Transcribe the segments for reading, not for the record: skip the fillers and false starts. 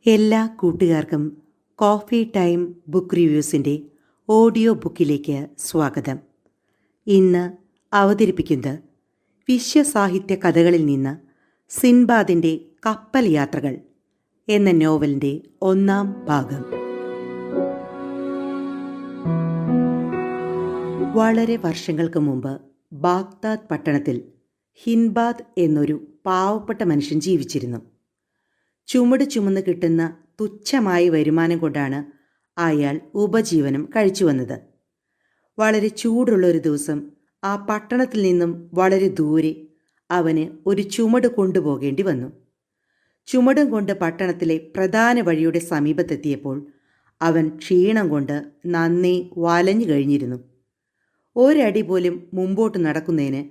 എല്ലാ കൂട്ടുകാർക്കും coffee time book റിവ്യൂസിൻ്റെ audio ബുക്കിലേക്ക് സ്വാഗതം. ഇന്ന് അവതരിപ്പിക്കുന്നത് വിശ്വസാഹിത്യ കഥകളിൽ നിന്ന് സിൻബാദിൻ്റെ കപ്പൽ യാത്രകൾ എന്ന നോവലിൻ്റെ 1-ാം ഭാഗം. വളരെ വർഷങ്ങൾക്ക് മുമ്പ് ബാഗ്ദാദ് പട്ടണത്തിൽ ഹിൻബാദ് എന്നൊരു പാവപ്പെട്ട മനുഷ്യൻ ജീവിച്ചിരുന്നു. ചുമട് ചുമന്ന് കിട്ടുന്ന തുച്ഛമായ വരുമാനം കൊണ്ടാണ് അയാൾ ഉപജീവനം കഴിച്ചു വന്നത്. വളരെ ചൂടുള്ളൊരു ദിവസം ആ പട്ടണത്തിൽ നിന്നും വളരെ ദൂരെ അവന് ഒരു ചുമട് കൊണ്ടുപോകേണ്ടി വന്നു. ചുമടും കൊണ്ട് പട്ടണത്തിലെ പ്രധാന വഴിയുടെ സമീപത്തെത്തിയപ്പോൾ അവൻ ക്ഷീണം കൊണ്ട് നന്നേ വലഞ്ഞു കഴിഞ്ഞിരുന്നു. ഒരടി പോലും മുമ്പോട്ട് നടക്കുന്നതിന്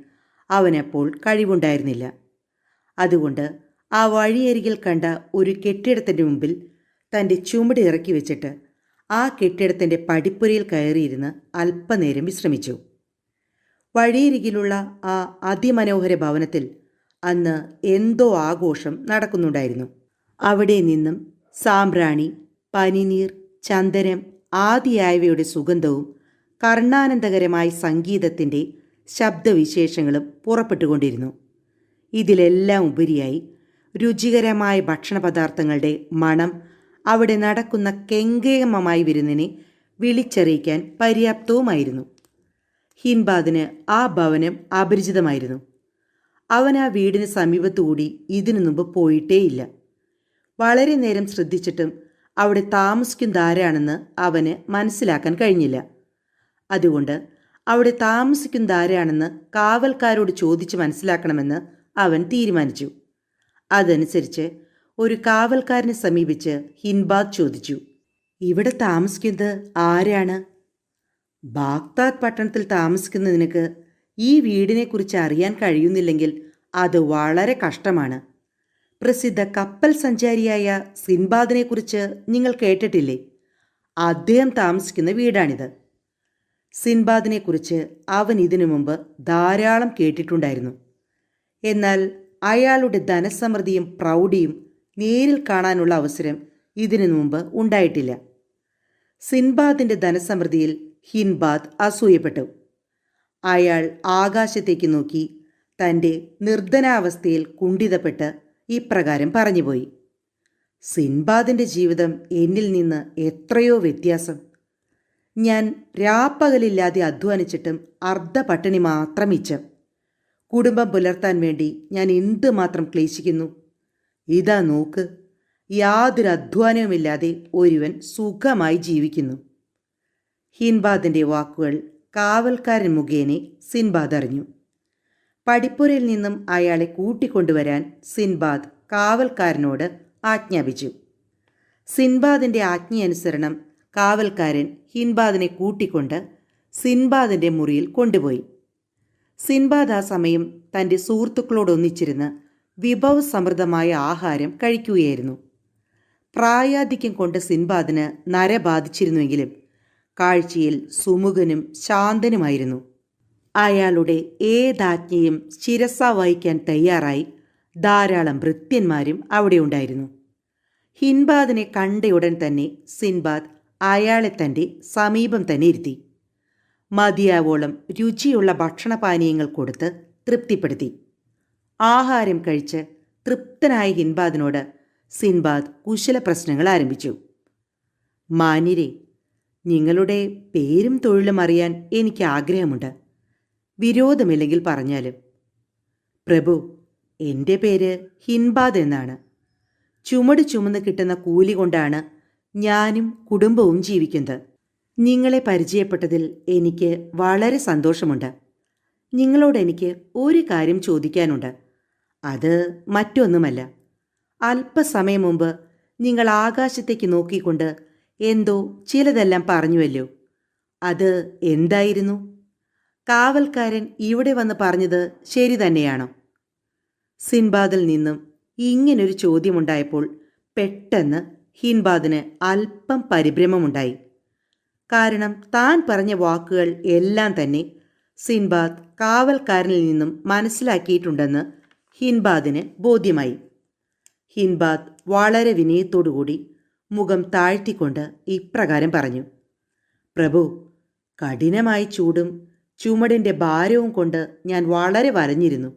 അവനപ്പോൾ കഴിവുണ്ടായിരുന്നില്ല. അതുകൊണ്ട് ആ വഴിയരികിൽ കണ്ട ഒരു കെട്ടിടത്തിൻ്റെ മുമ്പിൽ തൻ്റെ ചുമട് ഇറക്കി വെച്ചിട്ട് ആ കെട്ടിടത്തിൻ്റെ പടിപ്പുരയിൽ കയറിയിരുന്ന് അല്പനേരം വിശ്രമിച്ചു. വഴിയരികിലുള്ള ആ അതിമനോഹര ഭവനത്തിൽ അന്ന് എന്തോ ആഘോഷം നടക്കുന്നുണ്ടായിരുന്നു. അവിടെ നിന്നും സാമ്പ്രാണി, പനിനീർ, ചന്ദനം ആദിയായവയുടെ സുഗന്ധവും കർണാനന്ദകരമായ സംഗീതത്തിൻ്റെ ശബ്ദവിശേഷങ്ങളും പുറപ്പെട്ടുകൊണ്ടിരുന്നു. ഇതിലെല്ലാം ഉപരിയായി രുചികരമായ ഭക്ഷണപദാർത്ഥങ്ങളുടെ മണം അവിടെ നടക്കുന്ന കെങ്കേമമായ വിരുന്നിനെ വിളിച്ചറിയിക്കാൻ പര്യാപ്തവുമായിരുന്നു. ഹിൻബാദിന് ആ ഭവനം അപരിചിതമായിരുന്നു. അവൻ ആ വീടിന് സമീപത്തുകൂടി ഇതിനു മുമ്പ് പോയിട്ടേയില്ല. വളരെ നേരം ശ്രദ്ധിച്ചിട്ടും അവിടെ താമസിക്കുന്നതാരാണെന്ന് അവന് മനസ്സിലാക്കാൻ കഴിഞ്ഞില്ല. അതുകൊണ്ട് അവിടെ താമസിക്കുന്നതാരാണെന്ന് കാവൽക്കാരോട് ചോദിച്ച് മനസ്സിലാക്കണമെന്ന് അവൻ തീരുമാനിച്ചു. അതനുസരിച്ച് ഒരു കാവൽക്കാരനെ സമീപിച്ച് ഹിൻബാദ് ചോദിച്ചു, ഇവിടെ താമസിക്കുന്നത് ആരാണ്? ബാഗ്ദാദ് പട്ടണത്തിൽ താമസിക്കുന്ന നിനക്ക് ഈ വീടിനെക്കുറിച്ച് അറിയാൻ കഴിയുന്നില്ലെങ്കിൽ അത് വളരെ കഷ്ടമാണ്. പ്രസിദ്ധ കപ്പൽ സഞ്ചാരിയായ സിൻബാദിനെക്കുറിച്ച് നിങ്ങൾ കേട്ടിട്ടില്ലേ? അദ്ദേഹം താമസിക്കുന്ന വീടാണിത്. സിൻബാദിനെക്കുറിച്ച് അവൻ ഇതിനു മുമ്പ് ധാരാളം കേട്ടിട്ടുണ്ടായിരുന്നു. എന്നാൽ അയാളുടെ ധനസമൃദ്ധിയും പ്രൗഢിയും നേരിൽ കാണാനുള്ള അവസരം ഇതിനു മുമ്പ് ഉണ്ടായിട്ടില്ല. സിൻബാദിൻ്റെ ധനസമൃദ്ധിയിൽ ഹിൻബാദ് അസൂയപ്പെട്ടു. അയാൾ ആകാശത്തേക്ക് നോക്കി തൻ്റെ നിർധനാവസ്ഥയിൽ കുണ്ഠിതപ്പെട്ട് ഇപ്രകാരം പറഞ്ഞുപോയി, സിൻബാദിൻ്റെ ജീവിതം എന്നിൽ നിന്ന് എത്രയോ വ്യത്യാസം. ഞാൻ രാപ്പകലില്ലാതെ അധ്വാനിച്ചിട്ടും അർദ്ധപട്ടിണി മാത്രം മിച്ചം. കുടുംബം പുലർത്താൻ വേണ്ടി ഞാൻ എന്തുമാത്രം ക്ലേശിക്കുന്നു. ഇതാ നോക്ക്, യാതൊരു അധ്വാനവുമില്ലാതെ ഒരുവൻ സുഖമായി ജീവിക്കുന്നു. ഹിൻബാദിൻ്റെ വാക്കുകൾ കാവൽക്കാരൻ മുഖേന സിൻബാദ് അറിഞ്ഞു. പടിപ്പുരയിൽ നിന്നും അയാളെ കൂട്ടിക്കൊണ്ടുവരാൻ സിൻബാദ് കാവൽക്കാരനോട് ആജ്ഞാപിച്ചു. സിൻബാദിൻ്റെ ആജ്ഞയനുസരണം കാവൽക്കാരൻ ഹിൻബാദിനെ കൂട്ടിക്കൊണ്ട് സിൻബാദിൻ്റെ മുറിയിൽ കൊണ്ടുപോയി. സിൻബാദ് ആ സമയം തൻ്റെ സുഹൃത്തുക്കളോടൊന്നിച്ചിരുന്ന് വിഭവസമൃദ്ധമായ ആഹാരം കഴിക്കുകയായിരുന്നു. പ്രായാധിക്യം കൊണ്ട് സിൻബാദിന് നര ബാധിച്ചിരുന്നുവെങ്കിലും കാഴ്ചയിൽ സുമുഖനും ശാന്തനുമായിരുന്നു. അയാളുടെ ഏതാജ്ഞയും ശിരസ വഹിക്കാൻ തയ്യാറായി ധാരാളം ഭൃത്യന്മാരും അവിടെ ഉണ്ടായിരുന്നു. ഹിൻബാദിനെ കണ്ടയുടൻ തന്നെ സിൻബാദ് അയാളെ തൻ്റെ സമീപം തന്നെ ഇരുത്തി. മതിയാവോളം രുചിയുള്ള ഭക്ഷണപാനീയങ്ങൾ കൊടുത്ത് തൃപ്തിപ്പെടുത്തി. ആഹാരം കഴിച്ച് തൃപ്തനായ ഹിൻബാദിനോട് സിൻബാദ് കുശല പ്രശ്നങ്ങൾ ആരംഭിച്ചു. മാന്യരെ, നിങ്ങളുടെ പേരും തൊഴിലും അറിയാൻ എനിക്ക് ആഗ്രഹമുണ്ട്. വിരോധമില്ലെങ്കിൽ പറഞ്ഞാലും. പ്രഭു, എൻ്റെ പേര് ഹിൻബാദ് എന്നാണ്. ചുമട് ചുമന്ന് കിട്ടുന്ന കൂലി കൊണ്ടാണ് ഞാനും കുടുംബവും ജീവിക്കുന്നത്. നിങ്ങളെ പരിചയപ്പെട്ടതിൽ എനിക്ക് വളരെ സന്തോഷമുണ്ട്. നിങ്ങളോട് എനിക്ക് ഒരു കാര്യം ചോദിക്കാനുണ്ട്. അത് മറ്റൊന്നുമല്ല. അല്പസമയം മുമ്പ് നിങ്ങൾ ആകാശത്തേക്ക് നോക്കിക്കൊണ്ട് എന്തോ ചിലതെല്ലാം പറഞ്ഞുവല്ലോ. അത് എന്തായിരുന്നു? കാവൽക്കാരൻ ഇവിടെ വന്ന് പറഞ്ഞത് ശരി തന്നെയാണോ? സിൻബാദിൽ നിന്നും ഇങ്ങനൊരു ചോദ്യമുണ്ടായപ്പോൾ പെട്ടെന്ന് ഹിൻബാദിന് അല്പം പരിഭ്രമമുണ്ടായി. കാരണം താൻ പറഞ്ഞ വാക്കുകൾ എല്ലാം തന്നെ സിൻബാദ് കാവൽക്കാരനിൽ നിന്നും മനസ്സിലാക്കിയിട്ടുണ്ടെന്ന് ഹിൻബാദിന് ബോധ്യമായി. ഹിൻബാദ് വളരെ വിനയത്തോടുകൂടി മുഖം താഴ്ത്തിക്കൊണ്ട് ഇപ്രകാരം പറഞ്ഞു: പ്രഭു, കഠിനമായ ചൂടും ചുമടിൻ്റെ ഭാരവും കൊണ്ട് ഞാൻ വളരെ വലഞ്ഞിരുന്നു.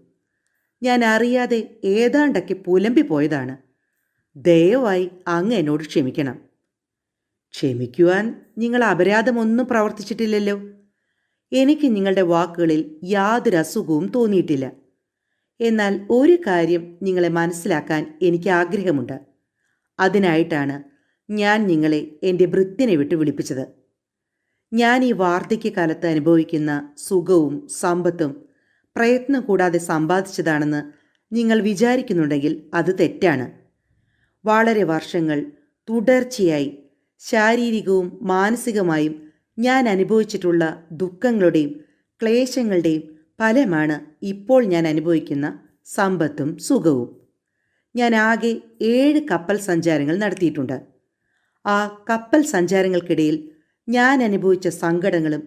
ഞാൻ അറിയാതെ ഏതാണ്ടൊക്കെ പുലമ്പിപ്പോയതാണ്. ദയവായി അങ്ങ് എന്നോട് ക്ഷമിക്കണം. ക്ഷമിക്കുവാൻ നിങ്ങൾ അപരാധമൊന്നും പ്രവർത്തിച്ചിട്ടില്ലല്ലോ. എനിക്ക് നിങ്ങളുടെ വാക്കുകളിൽ യാതൊരു അസുഖവും തോന്നിയിട്ടില്ല. എന്നാൽ ഒരു കാര്യം നിങ്ങളെ മനസ്സിലാക്കാൻ എനിക്ക് ആഗ്രഹമുണ്ട്. അതിനായിട്ടാണ് ഞാൻ നിങ്ങളെ എൻ്റെ ഭൃത്യനെ വിട്ട് വിളിപ്പിച്ചത്. ഞാൻ ഈ വാർദ്ധക്യകാലത്ത് അനുഭവിക്കുന്ന സുഖവും സമ്പത്തും പ്രയത്നം കൂടാതെ സമ്പാദിച്ചതാണെന്ന് നിങ്ങൾ വിചാരിക്കുന്നുണ്ടെങ്കിൽ അത് തെറ്റാണ്. വളരെ വർഷങ്ങൾ തുടർച്ചയായി ശാരീരികവും മാനസികമായും ഞാൻ അനുഭവിച്ചിട്ടുള്ള ദുഃഖങ്ങളുടെയും ക്ലേശങ്ങളുടെയും ഫലമാണ് ഇപ്പോൾ ഞാൻ അനുഭവിക്കുന്ന സമ്പത്തും സുഖവും. ഞാൻ ആകെ 7 കപ്പൽ സഞ്ചാരങ്ങൾ നടത്തിയിട്ടുണ്ട്. ആ കപ്പൽ സഞ്ചാരങ്ങൾക്കിടയിൽ ഞാൻ അനുഭവിച്ച സങ്കടങ്ങളും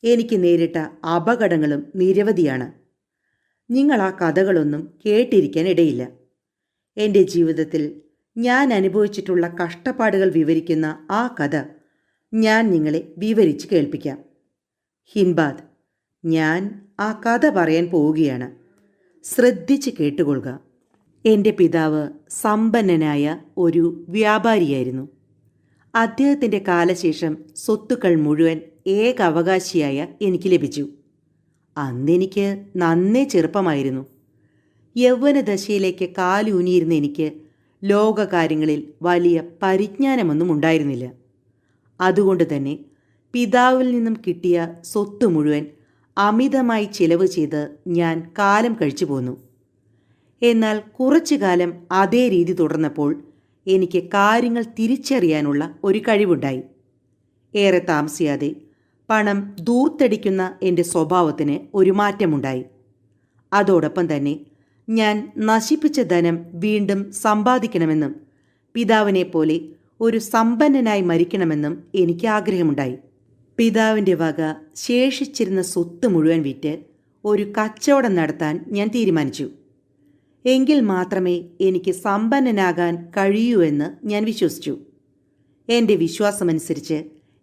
എനിക്ക് നേരിട്ട അപകടങ്ങളും നിരവധിയാണ്. നിങ്ങൾ ആ കഥകളൊന്നും കേട്ടിരിക്കാൻ ഇടയില്ല. എൻ്റെ ജീവിതത്തിൽ ഞാൻ അനുഭവിച്ചിട്ടുള്ള കഷ്ടപ്പാടുകൾ വിവരിക്കുന്ന ആ കഥ ഞാൻ നിങ്ങളെ വിവരിച്ച് കേൾപ്പിക്കാം. ഹിൻബാദ്, ഞാൻ ആ കഥ പറയാൻ പോവുകയാണ്. ശ്രദ്ധിച്ച് കേട്ടുകൊള്ളുക. എൻ്റെ പിതാവ് സമ്പന്നനായ ഒരു വ്യാപാരിയായിരുന്നു. അദ്ദേഹത്തിൻ്റെ കാലശേഷം സ്വത്തുക്കൾ മുഴുവൻ ഏക അവകാശിയായ എനിക്ക് ലഭിച്ചു. അന്നെനിക്ക് നന്നേ ചെറുപ്പമായിരുന്നു. യൗവനദശയിലേക്ക് കാലൂന്നിയിരുന്ന എനിക്ക് ലോകകാര്യങ്ങളിൽ വലിയ പരിജ്ഞാനമൊന്നും ഉണ്ടായിരുന്നില്ല. അതുകൊണ്ട് തന്നെ പിതാവിൽ നിന്നും കിട്ടിയ സ്വത്ത് മുഴുവൻ അമിതമായി ചിലവ് ചെയ്ത് ഞാൻ കാലം കഴിച്ചു പോന്നു. എന്നാൽ കുറച്ചു കാലം അതേ രീതി തുടർന്നപ്പോൾ എനിക്ക് കാര്യങ്ങൾ തിരിച്ചറിയാനുള്ള ഒരു കഴിവുണ്ടായി. ഏറെ താമസിയാതെ പണം ദൂർത്തടിക്കുന്ന എൻ്റെ സ്വഭാവത്തിന് ഒരു മാറ്റമുണ്ടായി. അതോടൊപ്പം തന്നെ ഞാൻ നശിപ്പിച്ച ധനം വീണ്ടും സമ്പാദിക്കണമെന്നും പിതാവിനെ പോലെ ഒരു സമ്പന്നനായി മരിക്കണമെന്നും എനിക്ക് ആഗ്രഹമുണ്ടായി. പിതാവിൻ്റെ വക ശേഷിച്ചിരുന്ന സ്വത്ത് മുഴുവൻ വിറ്റ് ഒരു കച്ചവടം നടത്താൻ ഞാൻ തീരുമാനിച്ചു. എങ്കിൽ മാത്രമേ എനിക്ക് സമ്പന്നനാകാൻ കഴിയൂ എന്ന് ഞാൻ വിശ്വസിച്ചു. എൻ്റെ വിശ്വാസമനുസരിച്ച്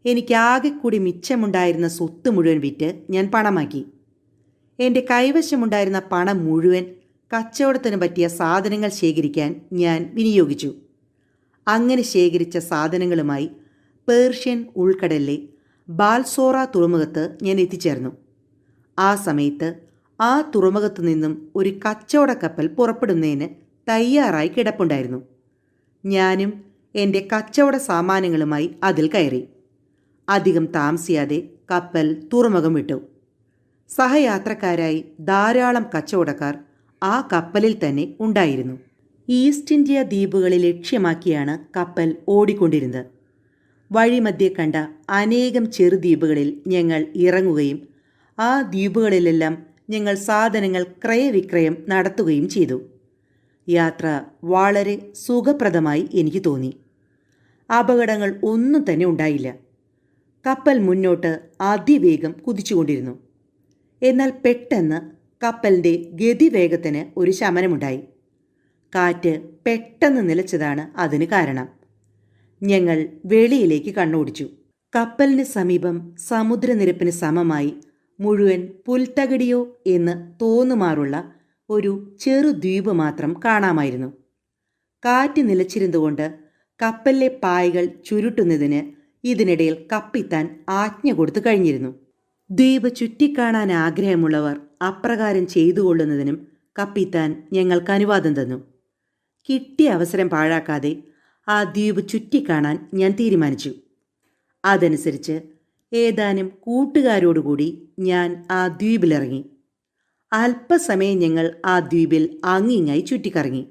എനിക്ക് ആകെ കൂടി മിച്ചമുണ്ടായിരുന്ന സ്വത്ത് മുഴുവൻ വിറ്റ് ഞാൻ പണമാക്കി. എൻ്റെ കൈവശമുണ്ടായിരുന്ന പണം മുഴുവൻ കച്ചവടത്തിന് പറ്റിയ സാധനങ്ങൾ ശേഖരിക്കാൻ ഞാൻ വിനിയോഗിച്ചു. അങ്ങനെ ശേഖരിച്ച സാധനങ്ങളുമായി പേർഷ്യൻ ഉൾക്കടലിലെ ബാൽസോറ തുറമുഖത്ത് ഞാൻ എത്തിച്ചേർന്നു. ആ സമയത്ത് ആ തുറമുഖത്തു നിന്നും ഒരു കച്ചവട കപ്പൽ പുറപ്പെടുന്നതിന് തയ്യാറായി കിടപ്പുണ്ടായിരുന്നു. ഞാനും എൻ്റെ കച്ചവട സാമാനങ്ങളുമായി അതിൽ കയറി. അധികം താമസിയാതെ കപ്പൽ തുറമുഖം വിട്ടു. സഹയാത്രക്കാരായി ധാരാളം കച്ചവടക്കാർ ആ കപ്പലിൽ തന്നെ ഉണ്ടായിരുന്നു. ഈസ്റ്റ് ഇന്ത്യ ദ്വീപുകളെ ലക്ഷ്യമാക്കിയാണ് കപ്പൽ ഓടിക്കൊണ്ടിരുന്നത്. വഴിമധ്യേ കണ്ട അനേകം ചെറുദ്വീപുകളിൽ ഞങ്ങൾ ഇറങ്ങുകയും ആ ദ്വീപുകളിലെല്ലാം ഞങ്ങൾ സാധനങ്ങൾ ക്രയവിക്രയം നടത്തുകയും ചെയ്തു. യാത്ര വളരെ സുഖപ്രദമായി എനിക്ക് തോന്നി. അപകടങ്ങൾ ഒന്നും തന്നെ ഉണ്ടായില്ല. കപ്പൽ മുന്നോട്ട് അതിവേഗം കുതിച്ചുകൊണ്ടിരുന്നു. എന്നാൽ പെട്ടെന്ന് കപ്പലിൻ്റെ ഗതിവേഗത്തിന് ഒരു ശമനമുണ്ടായി. കാറ്റ് പെട്ടെന്ന് നിലച്ചതാണ് അതിന് കാരണം. ഞങ്ങൾ വെളിയിലേക്ക് കണ്ണോടിച്ചു. കപ്പലിന് സമീപം സമുദ്രനിരപ്പിന് സമമായി മുഴുവൻ പുൽത്തകിടിയോ എന്ന് തോന്നുമാറുള്ള ഒരു ചെറു ദ്വീപ് മാത്രം കാണാമായിരുന്നു. കാറ്റ് നിലച്ചിരുന്നുകൊണ്ട് കപ്പലിലെ പായകൾ ചുരുട്ടുന്നതിന് ഇതിനിടയിൽ കപ്പിത്താൻ ആജ്ഞ കൊടുത്തു കഴിഞ്ഞിരുന്നു. ദ്വീപ് ചുറ്റിക്കാണാൻ ആഗ്രഹമുള്ളവർ അപ്രകാരം ചെയ്തുകൊള്ളുന്നതിനും കപ്പിത്താൻ ഞങ്ങൾക്ക് അനുവാദം തന്നു. കിട്ടിയ അവസരം പാഴാക്കാതെ ആ ദ്വീപ് ചുറ്റിക്കാണാൻ ഞാൻ തീരുമാനിച്ചു. അതനുസരിച്ച് ഏതാനും കൂട്ടുകാരോടുകൂടി ഞാൻ ആ ദ്വീപിലിറങ്ങി. അല്പസമയം ഞങ്ങൾ ആ ദ്വീപിൽ അങ്ങിങ്ങായി ചുറ്റിക്കറങ്ങി.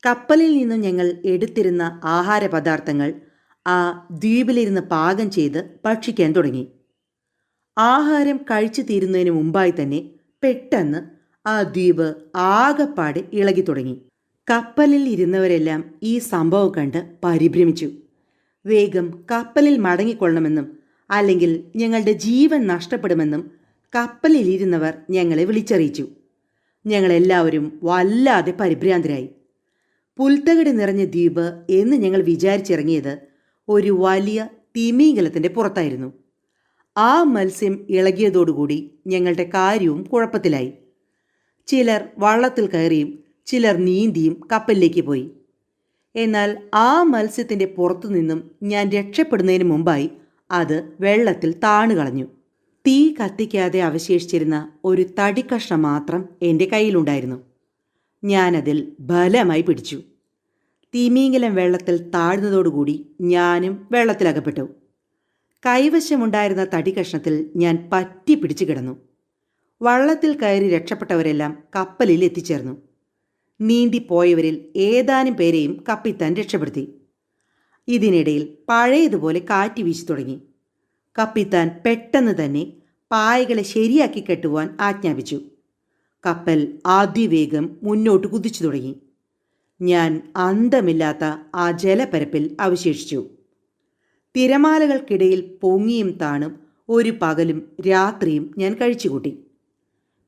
കപ്പലിൽ നിന്നും ഞങ്ങൾ എടുത്തിരുന്ന ആഹാര പദാർത്ഥങ്ങൾ ആ ദ്വീപിലിരുന്ന് പാകം ചെയ്ത് ഭക്ഷിക്കാൻ തുടങ്ങി. ആഹാരം കഴിച്ചു തീരുന്നതിന് മുമ്പായി തന്നെ പെട്ടെന്ന് ആ ദ്വീപ് ആകപ്പാടെ ഇളകി തുടങ്ങി. കപ്പലിൽ ഇരുന്നവരെല്ലാം ഈ സംഭവം കണ്ട് പരിഭ്രമിച്ചു. വേഗം കപ്പലിൽ മടങ്ങിക്കൊള്ളണമെന്നും അല്ലെങ്കിൽ ഞങ്ങളുടെ ജീവൻ നഷ്ടപ്പെടുമെന്നും കപ്പലിലിരുന്നവർ ഞങ്ങളെ വിളിച്ചറിയിച്ചു. ഞങ്ങളെല്ലാവരും വല്ലാതെ പരിഭ്രാന്തരായി. പുൽത്തകിട് നിറഞ്ഞ ദ്വീപ് എന്ന് ഞങ്ങൾ വിചാരിച്ചിറങ്ങിയത് ഒരു വലിയ തിമിംഗലത്തിൻ്റെ പുറത്തായിരുന്നു. ആ മത്സ്യം ഇളകിയതോടുകൂടി ഞങ്ങളുടെ കാര്യവും കുഴപ്പത്തിലായി. ചിലർ വള്ളത്തിൽ കയറിയും ചിലർ നീന്തിയും കപ്പലിലേക്ക് പോയി. എന്നാൽ ആ മത്സ്യത്തിൻ്റെ പുറത്തു നിന്നും ഞാൻ രക്ഷപ്പെടുന്നതിന് മുമ്പായി അത് വെള്ളത്തിൽ താണുകളഞ്ഞു. തീ കത്തിക്കാതെ അവശേഷിച്ചിരുന്ന ഒരു തടിക്കഷ്ണം മാത്രം എൻ്റെ കയ്യിലുണ്ടായിരുന്നു. ഞാനതിൽ ബലമായി പിടിച്ചു. തിമിംഗലം വെള്ളത്തിൽ താഴ്ന്നതോടുകൂടി ഞാനും വെള്ളത്തിലകപ്പെട്ടു. കൈവശമുണ്ടായിരുന്ന തടിക്കഷ്ണത്തിൽ ഞാൻ പറ്റി പിടിച്ചു കിടന്നു. വള്ളത്തിൽ കയറി രക്ഷപ്പെട്ടവരെല്ലാം കപ്പലിൽ എത്തിച്ചേർന്നു. നീന്തിപ്പോയവരിൽ ഏതാനും പേരെയും കപ്പിത്താൻ രക്ഷപ്പെടുത്തി. ഇതിനിടയിൽ പഴയതുപോലെ കാറ്റ് വീശി തുടങ്ങി. കപ്പിത്താൻ പെട്ടെന്ന് തന്നെ പായകളെ ശരിയാക്കി കെട്ടുവാൻ ആജ്ഞാപിച്ചു. കപ്പൽ അതിവേഗം മുന്നോട്ട് കുതിച്ചു തുടങ്ങി. ഞാൻ അന്തമില്ലാത്ത ആ ജലപരപ്പിൽ അവശേഷിച്ചു. തിരമാലകൾക്കിടയിൽ പൊങ്ങിയും താണും ഒരു പകലും രാത്രിയും ഞാൻ കഴിച്ചുകൂട്ടി.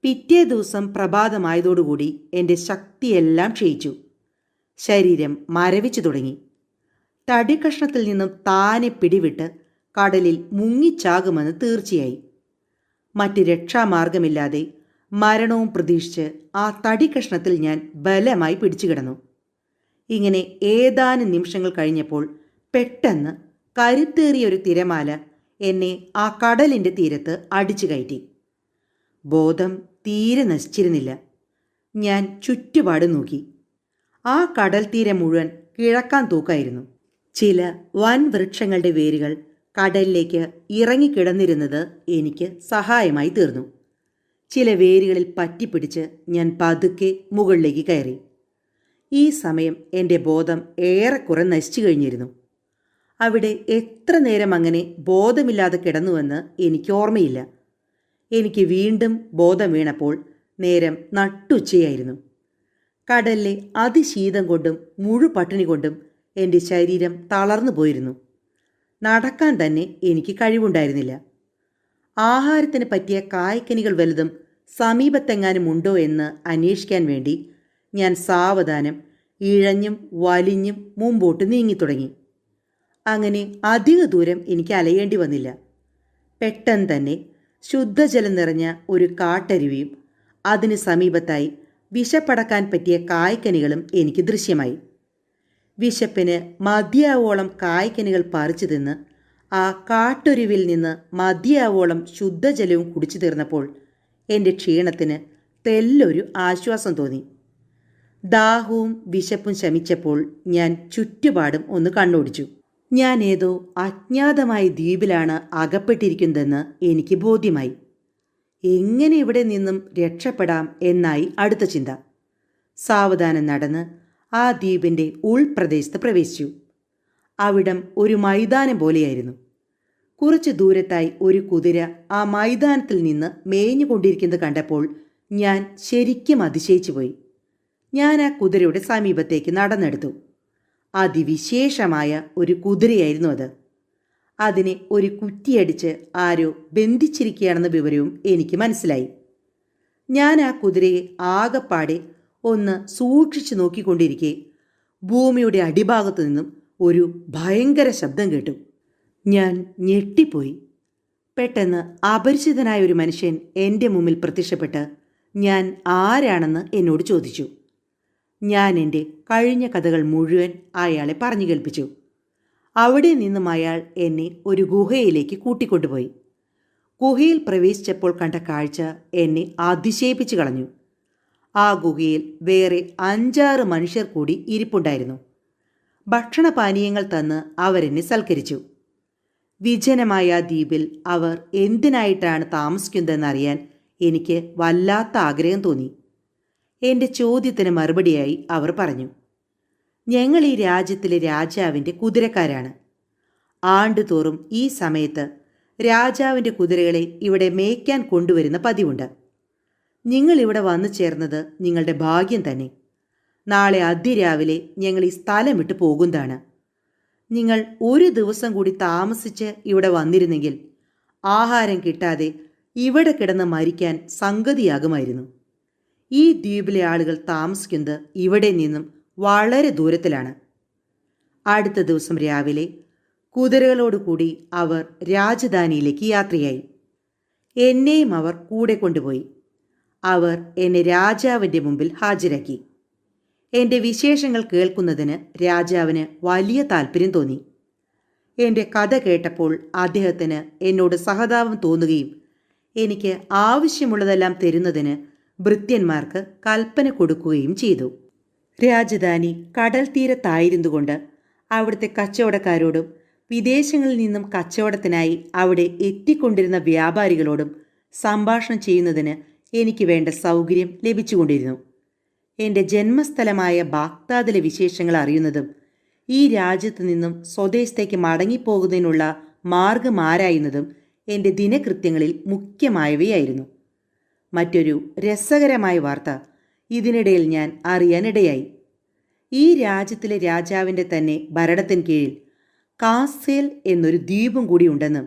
പിറ്റേ ദിവസം പ്രഭാതമായതോടുകൂടി എൻ്റെ ശക്തിയെല്ലാം ക്ഷയിച്ചു. ശരീരം മരവിച്ചു തുടങ്ങി. തടിക്കഷ്ണത്തിൽ നിന്നും താനെ പിടിവിട്ട് കടലിൽ മുങ്ങിച്ചാകുമെന്ന് തീർച്ചയായി. മറ്റ് രക്ഷാമാർഗമില്ലാതെ മരണവും പ്രതീക്ഷിച്ച് ആ തടിക്കഷ്ണത്തിൽ ഞാൻ ബലമായി പിടിച്ചു കിടന്നു. ഇങ്ങനെ ഏതാനും നിമിഷങ്ങൾ കഴിഞ്ഞപ്പോൾ പെട്ടെന്ന് കരുത്തേറിയൊരു തിരമാല എന്നെ ആ കടലിൻ്റെ തീരത്ത് അടിച്ചു കയറ്റി. ബോധം തീരെ നശിച്ചിരുന്നില്ല. ഞാൻ ചുറ്റുപാട് നോക്കി. ആ കടൽ തീരം മുഴുവൻ കിഴക്കാൻ തൂക്കായിരുന്നു. ചില വൻ വൃക്ഷങ്ങളുടെ വേരുകൾ കടലിലേക്ക് ഇറങ്ങിക്കിടന്നിരുന്നത് എനിക്ക് സഹായമായി തീർന്നു. ചില വേരുകളിൽ പറ്റിപ്പിടിച്ച് ഞാൻ പതുക്കെ മുകളിലേക്ക് കയറി. ഈ സമയം എൻ്റെ ബോധം ഏറെക്കുറെ നശിച്ചു കഴിഞ്ഞിരുന്നു. അവിടെ എത്ര നേരം അങ്ങനെ ബോധമില്ലാതെ കിടന്നുവെന്ന് എനിക്ക് ഓർമ്മയില്ല. എനിക്ക് വീണ്ടും ബോധം വീണപ്പോൾ നേരം നട്ടുച്ചയായിരുന്നു. കടലിലെ അതിശീതം കൊണ്ടും മുഴുപട്ടിണി കൊണ്ടും എൻ്റെ ശരീരം തളർന്നു പോയിരുന്നു. നടക്കാൻ തന്നെ എനിക്ക് കഴിവുണ്ടായിരുന്നില്ല. ആഹാരത്തിന് പറ്റിയ കായ്ക്കനികൾ വലുതും സമീപത്തെങ്ങാനും ഉണ്ടോ എന്ന് അന്വേഷിക്കാൻ വേണ്ടി ഞാൻ സാവധാനം ഇഴഞ്ഞും വലിഞ്ഞും മുമ്പോട്ട് നീങ്ങിത്തുടങ്ങി. അങ്ങനെ അധിക ദൂരം എനിക്ക് അലയേണ്ടി വന്നില്ല. പെട്ടെന്ന് തന്നെ ശുദ്ധജലം നിറഞ്ഞ ഒരു കാട്ടരുവിയും അതിന് സമീപത്തായി വിശപ്പടക്കാൻ പറ്റിയ കായ്ക്കനികളും എനിക്ക് ദൃശ്യമായി. വിശപ്പിന് മതിയാവോളം കായ്ക്കനികൾ പറിച്ചു തിന്ന് ആ കാട്ടൊരുവിൽ നിന്ന് മതിയാവോളം ശുദ്ധജലവും കുടിച്ചു തീർന്നപ്പോൾ എൻ്റെ ക്ഷീണത്തിന് തെല്ലൊരു ആശ്വാസം തോന്നി. ദാഹവും വിശപ്പും ശമിച്ചപ്പോൾ ഞാൻ ചുറ്റുപാടും ഒന്ന് കണ്ണോടിച്ചു. ഞാൻ ഏതോ അജ്ഞാതമായ ദ്വീപിലാണ് അകപ്പെട്ടിരിക്കുന്നതെന്ന് എനിക്ക് ബോധ്യമായി. എങ്ങനെ ഇവിടെ നിന്നും രക്ഷപ്പെടാം എന്നായി അടുത്ത ചിന്ത. സാവധാനം നടന്ന് ആ ദ്വീപിൻ്റെ ഉൾപ്രദേശത്ത് പ്രവേശിച്ചു. അവിടം ഒരു മൈതാനം പോലെയായിരുന്നു. കുറച്ച് ദൂരത്തായി ഒരു കുതിര ആ മൈതാനത്തിൽ നിന്ന് മേഞ്ഞുകൊണ്ടിരിക്കുന്നത് കണ്ടപ്പോൾ ഞാൻ ശരിക്കും അതിശയിച്ചു പോയി. ഞാൻ ആ കുതിരയുടെ സമീപത്തേക്ക് നടന്നെടുത്തു. അതിവിശേഷമായ ഒരു കുതിരയായിരുന്നു അത്. അതിനെ ഒരു കുറ്റിയടിച്ച് ആരോ ബന്ധിച്ചിരിക്കുകയാണെന്ന വിവരവും എനിക്ക് മനസ്സിലായി. ഞാൻ ആ കുതിരയെ ആകപ്പാടെ ഒന്ന് സൂക്ഷിച്ചു നോക്കിക്കൊണ്ടിരിക്കെ ഭൂമിയുടെ അടിഭാഗത്തു നിന്നും ഒരു ഭയങ്കര ശബ്ദം കേട്ടു. ഞാൻ ഞെട്ടിപ്പോയി. പെട്ടെന്ന് അപരിചിതനായ ഒരു മനുഷ്യൻ എൻ്റെ മുമ്പിൽ പ്രത്യക്ഷപ്പെട്ട് ഞാൻ ആരാണെന്ന് എന്നോട് ചോദിച്ചു. ഞാൻ എൻ്റെ കഴിഞ്ഞ കഥകൾ മുഴുവൻ അയാളെ പറഞ്ഞു കേൾപ്പിച്ചു. അവിടെ നിന്നും അയാൾ എന്നെ ഒരു ഗുഹയിലേക്ക് കൂട്ടിക്കൊണ്ടുപോയി. ഗുഹയിൽ പ്രവേശിച്ചപ്പോൾ കണ്ട കാഴ്ച എന്നെ അതിശയിപ്പിച്ചു കളഞ്ഞു. ആ ഗുഹയിൽ വേറെ 5-6 മനുഷ്യർ കൂടി ഇരിപ്പുണ്ടായിരുന്നു. ഭക്ഷണപാനീയങ്ങൾ തന്ന് അവരെന്നെ സൽക്കരിച്ചു. വിജനമായ ആ ദ്വീപിൽ അവർ എന്തിനായിട്ടാണ് താമസിക്കുന്നതെന്നറിയാൻ എനിക്ക് വല്ലാത്ത ആഗ്രഹം തോന്നി. എൻ്റെ ചോദ്യത്തിന് മറുപടിയായി അവർ പറഞ്ഞു, ഞങ്ങൾ ഈ രാജ്യത്തിലെ രാജാവിൻ്റെ കുതിരക്കാരാണ്. ആണ്ടുതോറും ഈ സമയത്ത് രാജാവിൻ്റെ കുതിരകളെ ഇവിടെ മേയ്ക്കാൻ കൊണ്ടുവരുന്ന പതിവുണ്ട്. നിങ്ങളിവിടെ വന്നു ചേർന്നത് നിങ്ങളുടെ ഭാഗ്യം തന്നെ. നാളെ അതിരാവിലെ ഞങ്ങൾ ഈ സ്ഥലം വിട്ട് പോകുന്നതാണ്. നിങ്ങൾ ഒരു ദിവസം കൂടി താമസിച്ച് ഇവിടെ വന്നിരുന്നെങ്കിൽ ആഹാരം കിട്ടാതെ ഇവിടെ കിടന്ന് മരിക്കാൻ സംഗതിയാകുമായിരുന്നു. ഈ ദ്വീപിലെ ആളുകൾ താമസിക്കുന്നത് ഇവിടെ നിന്നും വളരെ ദൂരത്തിലാണ്. അടുത്ത ദിവസം രാവിലെ കുതിരകളോടുകൂടി അവർ രാജധാനിയിലേക്ക് യാത്രയായി. എന്നെയും അവർ കൂടെ കൊണ്ടുപോയി. അവർ എന്നെ രാജാവിൻ്റെ മുമ്പിൽ ഹാജരാക്കി. എൻ്റെ വിശേഷങ്ങൾ കേൾക്കുന്നതിന് രാജാവിന് വലിയ താല്പര്യം തോന്നി. എൻ്റെ കഥ കേട്ടപ്പോൾ അദ്ദേഹത്തിന് എന്നോട് സഹതാപം തോന്നുകയും എനിക്ക് ആവശ്യമുള്ളതെല്ലാം തരുന്നതിന് ഭൃത്യന്മാർക്ക് കൽപ്പന കൊടുക്കുകയും ചെയ്തു. രാജധാനി കടൽ തീരത്തായിരുന്നുകൊണ്ട് അവിടുത്തെ കച്ചവടക്കാരോടും വിദേശങ്ങളിൽ നിന്നും കച്ചവടത്തിനായി അവിടെ എത്തിക്കൊണ്ടിരുന്ന വ്യാപാരികളോടും സംഭാഷണം ചെയ്യുന്നതിന് എനിക്ക് വേണ്ട സൗകര്യം ലഭിച്ചുകൊണ്ടിരുന്നു. എൻ്റെ ജന്മസ്ഥലമായ ബാഗ്ദാദിലെ വിശേഷങ്ങൾ അറിയുന്നതും ഈ രാജ്യത്തു നിന്നും സ്വദേശത്തേക്ക് മടങ്ങിപ്പോകുന്നതിനുള്ള മാർഗം ആരായുന്നതും എൻ്റെ ദിനകൃത്യങ്ങളിൽ മുഖ്യമായവയായിരുന്നു. മറ്റൊരു രസകരമായ വാർത്ത ഇതിനിടയിൽ ഞാൻ അറിയാനിടയായി. ഈ രാജ്യത്തിലെ രാജാവിൻ്റെ തന്നെ ഭരണത്തിന് കീഴിൽ കാസേൽ എന്നൊരു ദ്വീപും കൂടി ഉണ്ടെന്നും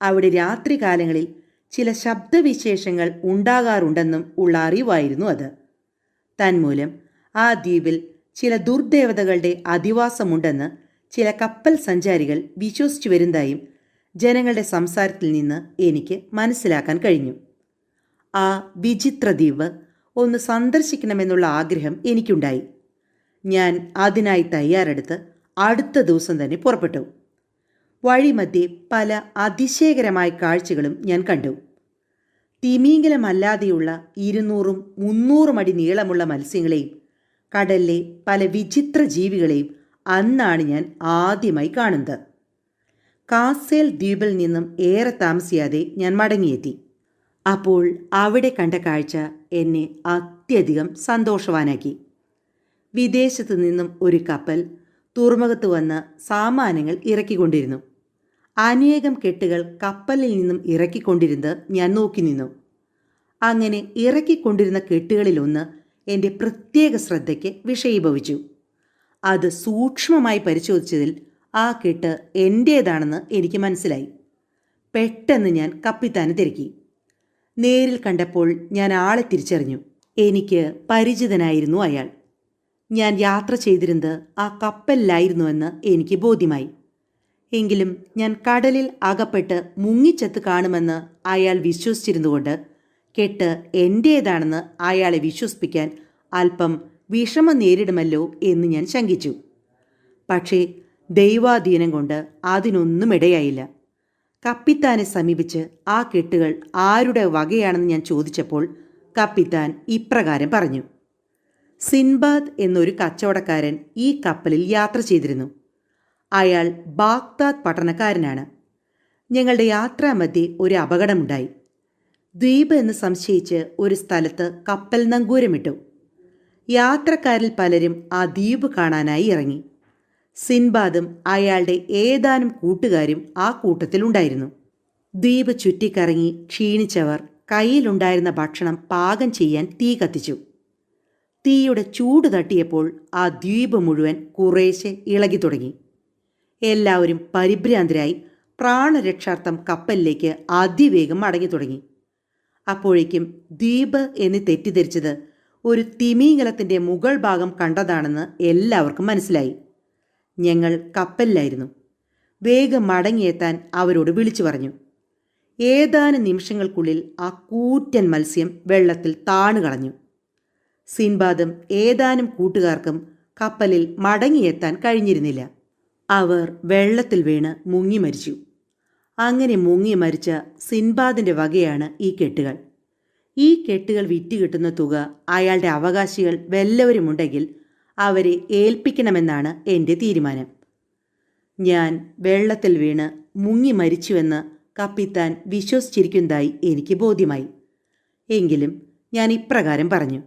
അവിടെ രാത്രികാലങ്ങളിൽ ചില ശബ്ദവിശേഷങ്ങൾ ഉണ്ടാകാറുണ്ടെന്നും ഉള്ള അറിവായിരുന്നു അത്. തന്മൂലം ആ ദ്വീപിൽ ചില ദുർദേവതകളുടെ അധിവാസമുണ്ടെന്ന് ചില കപ്പൽ സഞ്ചാരികൾ വിശ്വസിച്ചു വരുന്നതായും ജനങ്ങളുടെ സംസാരത്തിൽ നിന്ന് എനിക്ക് മനസ്സിലാക്കാൻ കഴിഞ്ഞു. ആ വിചിത്ര ദ്വീപ് ഒന്ന് സന്ദർശിക്കണമെന്നുള്ള ആഗ്രഹം എനിക്കുണ്ടായി. ഞാൻ അതിനായി തയ്യാറെടുത്ത് അടുത്ത ദിവസം തന്നെ പുറപ്പെട്ടു. വഴിമധ്യേ പല അതിശയകരമായ കാഴ്ചകളും ഞാൻ കണ്ടു. തിമിംഗലമല്ലാതെയുള്ള 200-300 അടി നീളമുള്ള മത്സ്യങ്ങളെയും കടലിലെ പല വിചിത്ര ജീവികളെയും അന്നാണ് ഞാൻ ആദ്യമായി കാണുന്നത്. കാസേൽ ദ്വീപിൽ നിന്നും ഏറെ താമസിയാതെ ഞാൻ മടങ്ങിയെത്തി. അപ്പോൾ അവിടെ കണ്ട കാഴ്ച എന്നെ അത്യധികം സന്തോഷവാനാക്കി. വിദേശത്തു നിന്നും ഒരു കപ്പൽ തുറമുഖത്ത് വന്ന് സാമാനങ്ങൾ ഇറക്കിക്കൊണ്ടിരുന്നു. അനേകം കെട്ടുകൾ കപ്പലിൽ നിന്നും ഇറക്കിക്കൊണ്ടിരുന്നത് ഞാൻ നോക്കി നിന്നു. അങ്ങനെ ഇറക്കിക്കൊണ്ടിരുന്ന കെട്ടുകളിലൊന്ന് എൻ്റെ പ്രത്യേക ശ്രദ്ധയ്ക്ക് വിഷയീഭവിച്ചു. അത് സൂക്ഷ്മമായി പരിശോധിച്ചതിൽ ആ കെട്ട് എൻ്റേതാണെന്ന് എനിക്ക് മനസ്സിലായി. പെട്ടെന്ന് ഞാൻ കപ്പിത്താനെ തിരക്കി. നേരിൽ കണ്ടപ്പോൾ ഞാൻ ആളെ തിരിച്ചറിഞ്ഞു. എനിക്ക് പരിചിതനായിരുന്നു അയാൾ. ഞാൻ യാത്ര ചെയ്തിരുന്നത് ആ കപ്പലിലായിരുന്നുവെന്ന് എനിക്ക് ബോധ്യമായി. എങ്കിലും ഞാൻ കടലിൽ അകപ്പെട്ട് മുങ്ങിച്ചത്ത് കാണുമെന്ന് അയാൾ വിശ്വസിച്ചിരുന്നുകൊണ്ട് കെട്ട് എൻ്റേതാണെന്ന് അയാളെ വിശ്വസിപ്പിക്കാൻ അല്പം വിഷമം നേരിടുമല്ലോ എന്ന് ഞാൻ ശങ്കിച്ചു. പക്ഷേ ദൈവാധീനം കൊണ്ട് അതിനൊന്നും ഇടയായില്ല. കപ്പിത്താനെ സമീപിച്ച് ആ കെട്ടുകൾ ആരുടെ വകയാണെന്ന് ഞാൻ ചോദിച്ചപ്പോൾ കപ്പിത്താൻ ഇപ്രകാരം പറഞ്ഞു: സിൻബാദ് എന്നൊരു കച്ചവടക്കാരൻ ഈ കപ്പലിൽ യാത്ര ചെയ്തിരുന്നു. അയാൾ ബാഗ്ദാദ് പട്ടണക്കാരനാണ്. ഞങ്ങളുടെ യാത്രാമധ്യേ ഒരു അപകടമുണ്ടായി. ദ്വീപ് എന്ന് സംശയിച്ച് ഒരു സ്ഥലത്ത് കപ്പൽ നങ്കൂരമിട്ടു. യാത്രക്കാരിൽ പലരും ആ ദ്വീപ് കാണാനായി ഇറങ്ങി. സിൻബാദും അയാളുടെ ഏതാനും കൂട്ടുകാരും ആ കൂട്ടത്തിലുണ്ടായിരുന്നു. ദ്വീപ് ചുറ്റിക്കറങ്ങി ക്ഷീണിച്ചവർ കയ്യിലുണ്ടായിരുന്ന ഭക്ഷണം പാകം ചെയ്യാൻ തീ കത്തിച്ചു. തീയുടെ ചൂട് തട്ടിയപ്പോൾ ആ ദ്വീപ് മുഴുവൻ കുറേശ്ശെ ഇളകി തുടങ്ങി. എല്ലാവരും പരിഭ്രാന്തരായി പ്രാണരക്ഷാർത്ഥം കപ്പലിലേക്ക് അതിവേഗം മടങ്ങി തുടങ്ങി. അപ്പോഴേക്കും ദ്വീപ് എന്ന് തെറ്റിദ്ധരിച്ചത് ഒരു തിമിംഗലത്തിൻ്റെ മുകൾ ഭാഗം കണ്ടതാണെന്ന് എല്ലാവർക്കും മനസ്സിലായി. ഞങ്ങൾ കപ്പലിലായിരുന്നു. വേഗം മടങ്ങിയെത്താൻ അവരോട് വിളിച്ചു പറഞ്ഞു. ഏതാനും നിമിഷങ്ങൾക്കുള്ളിൽ ആ കൂറ്റൻ മത്സ്യം വെള്ളത്തിൽ താണുകളഞ്ഞു. സിൻബാദും ഏതാനും കൂട്ടുകാർക്കും കപ്പലിൽ മടങ്ങിയെത്താൻ കഴിഞ്ഞിരുന്നില്ല. അവർ വെള്ളത്തിൽ വീണ് മുങ്ങി മരിച്ചു. അങ്ങനെ മുങ്ങി മരിച്ച സിൻബാദിൻ്റെ വകയാണ് ഈ കെട്ടുകൾ. ഈ കെട്ടുകൾ വിറ്റ് കിട്ടുന്ന തുക അയാളുടെ അവകാശികൾ വല്ലവരുമുണ്ടെങ്കിൽ അവരെ ഏൽപ്പിക്കണമെന്നാണ് എൻ്റെ തീരുമാനം. ഞാൻ വെള്ളത്തിൽ വീണ് മുങ്ങി മരിച്ചുവെന്ന് കപ്പിത്താൻ വിശ്വസിച്ചിരിക്കുന്നതായി എനിക്ക് ബോധ്യമായി. എങ്കിലും ഞാൻ ഇപ്രകാരം പറഞ്ഞു: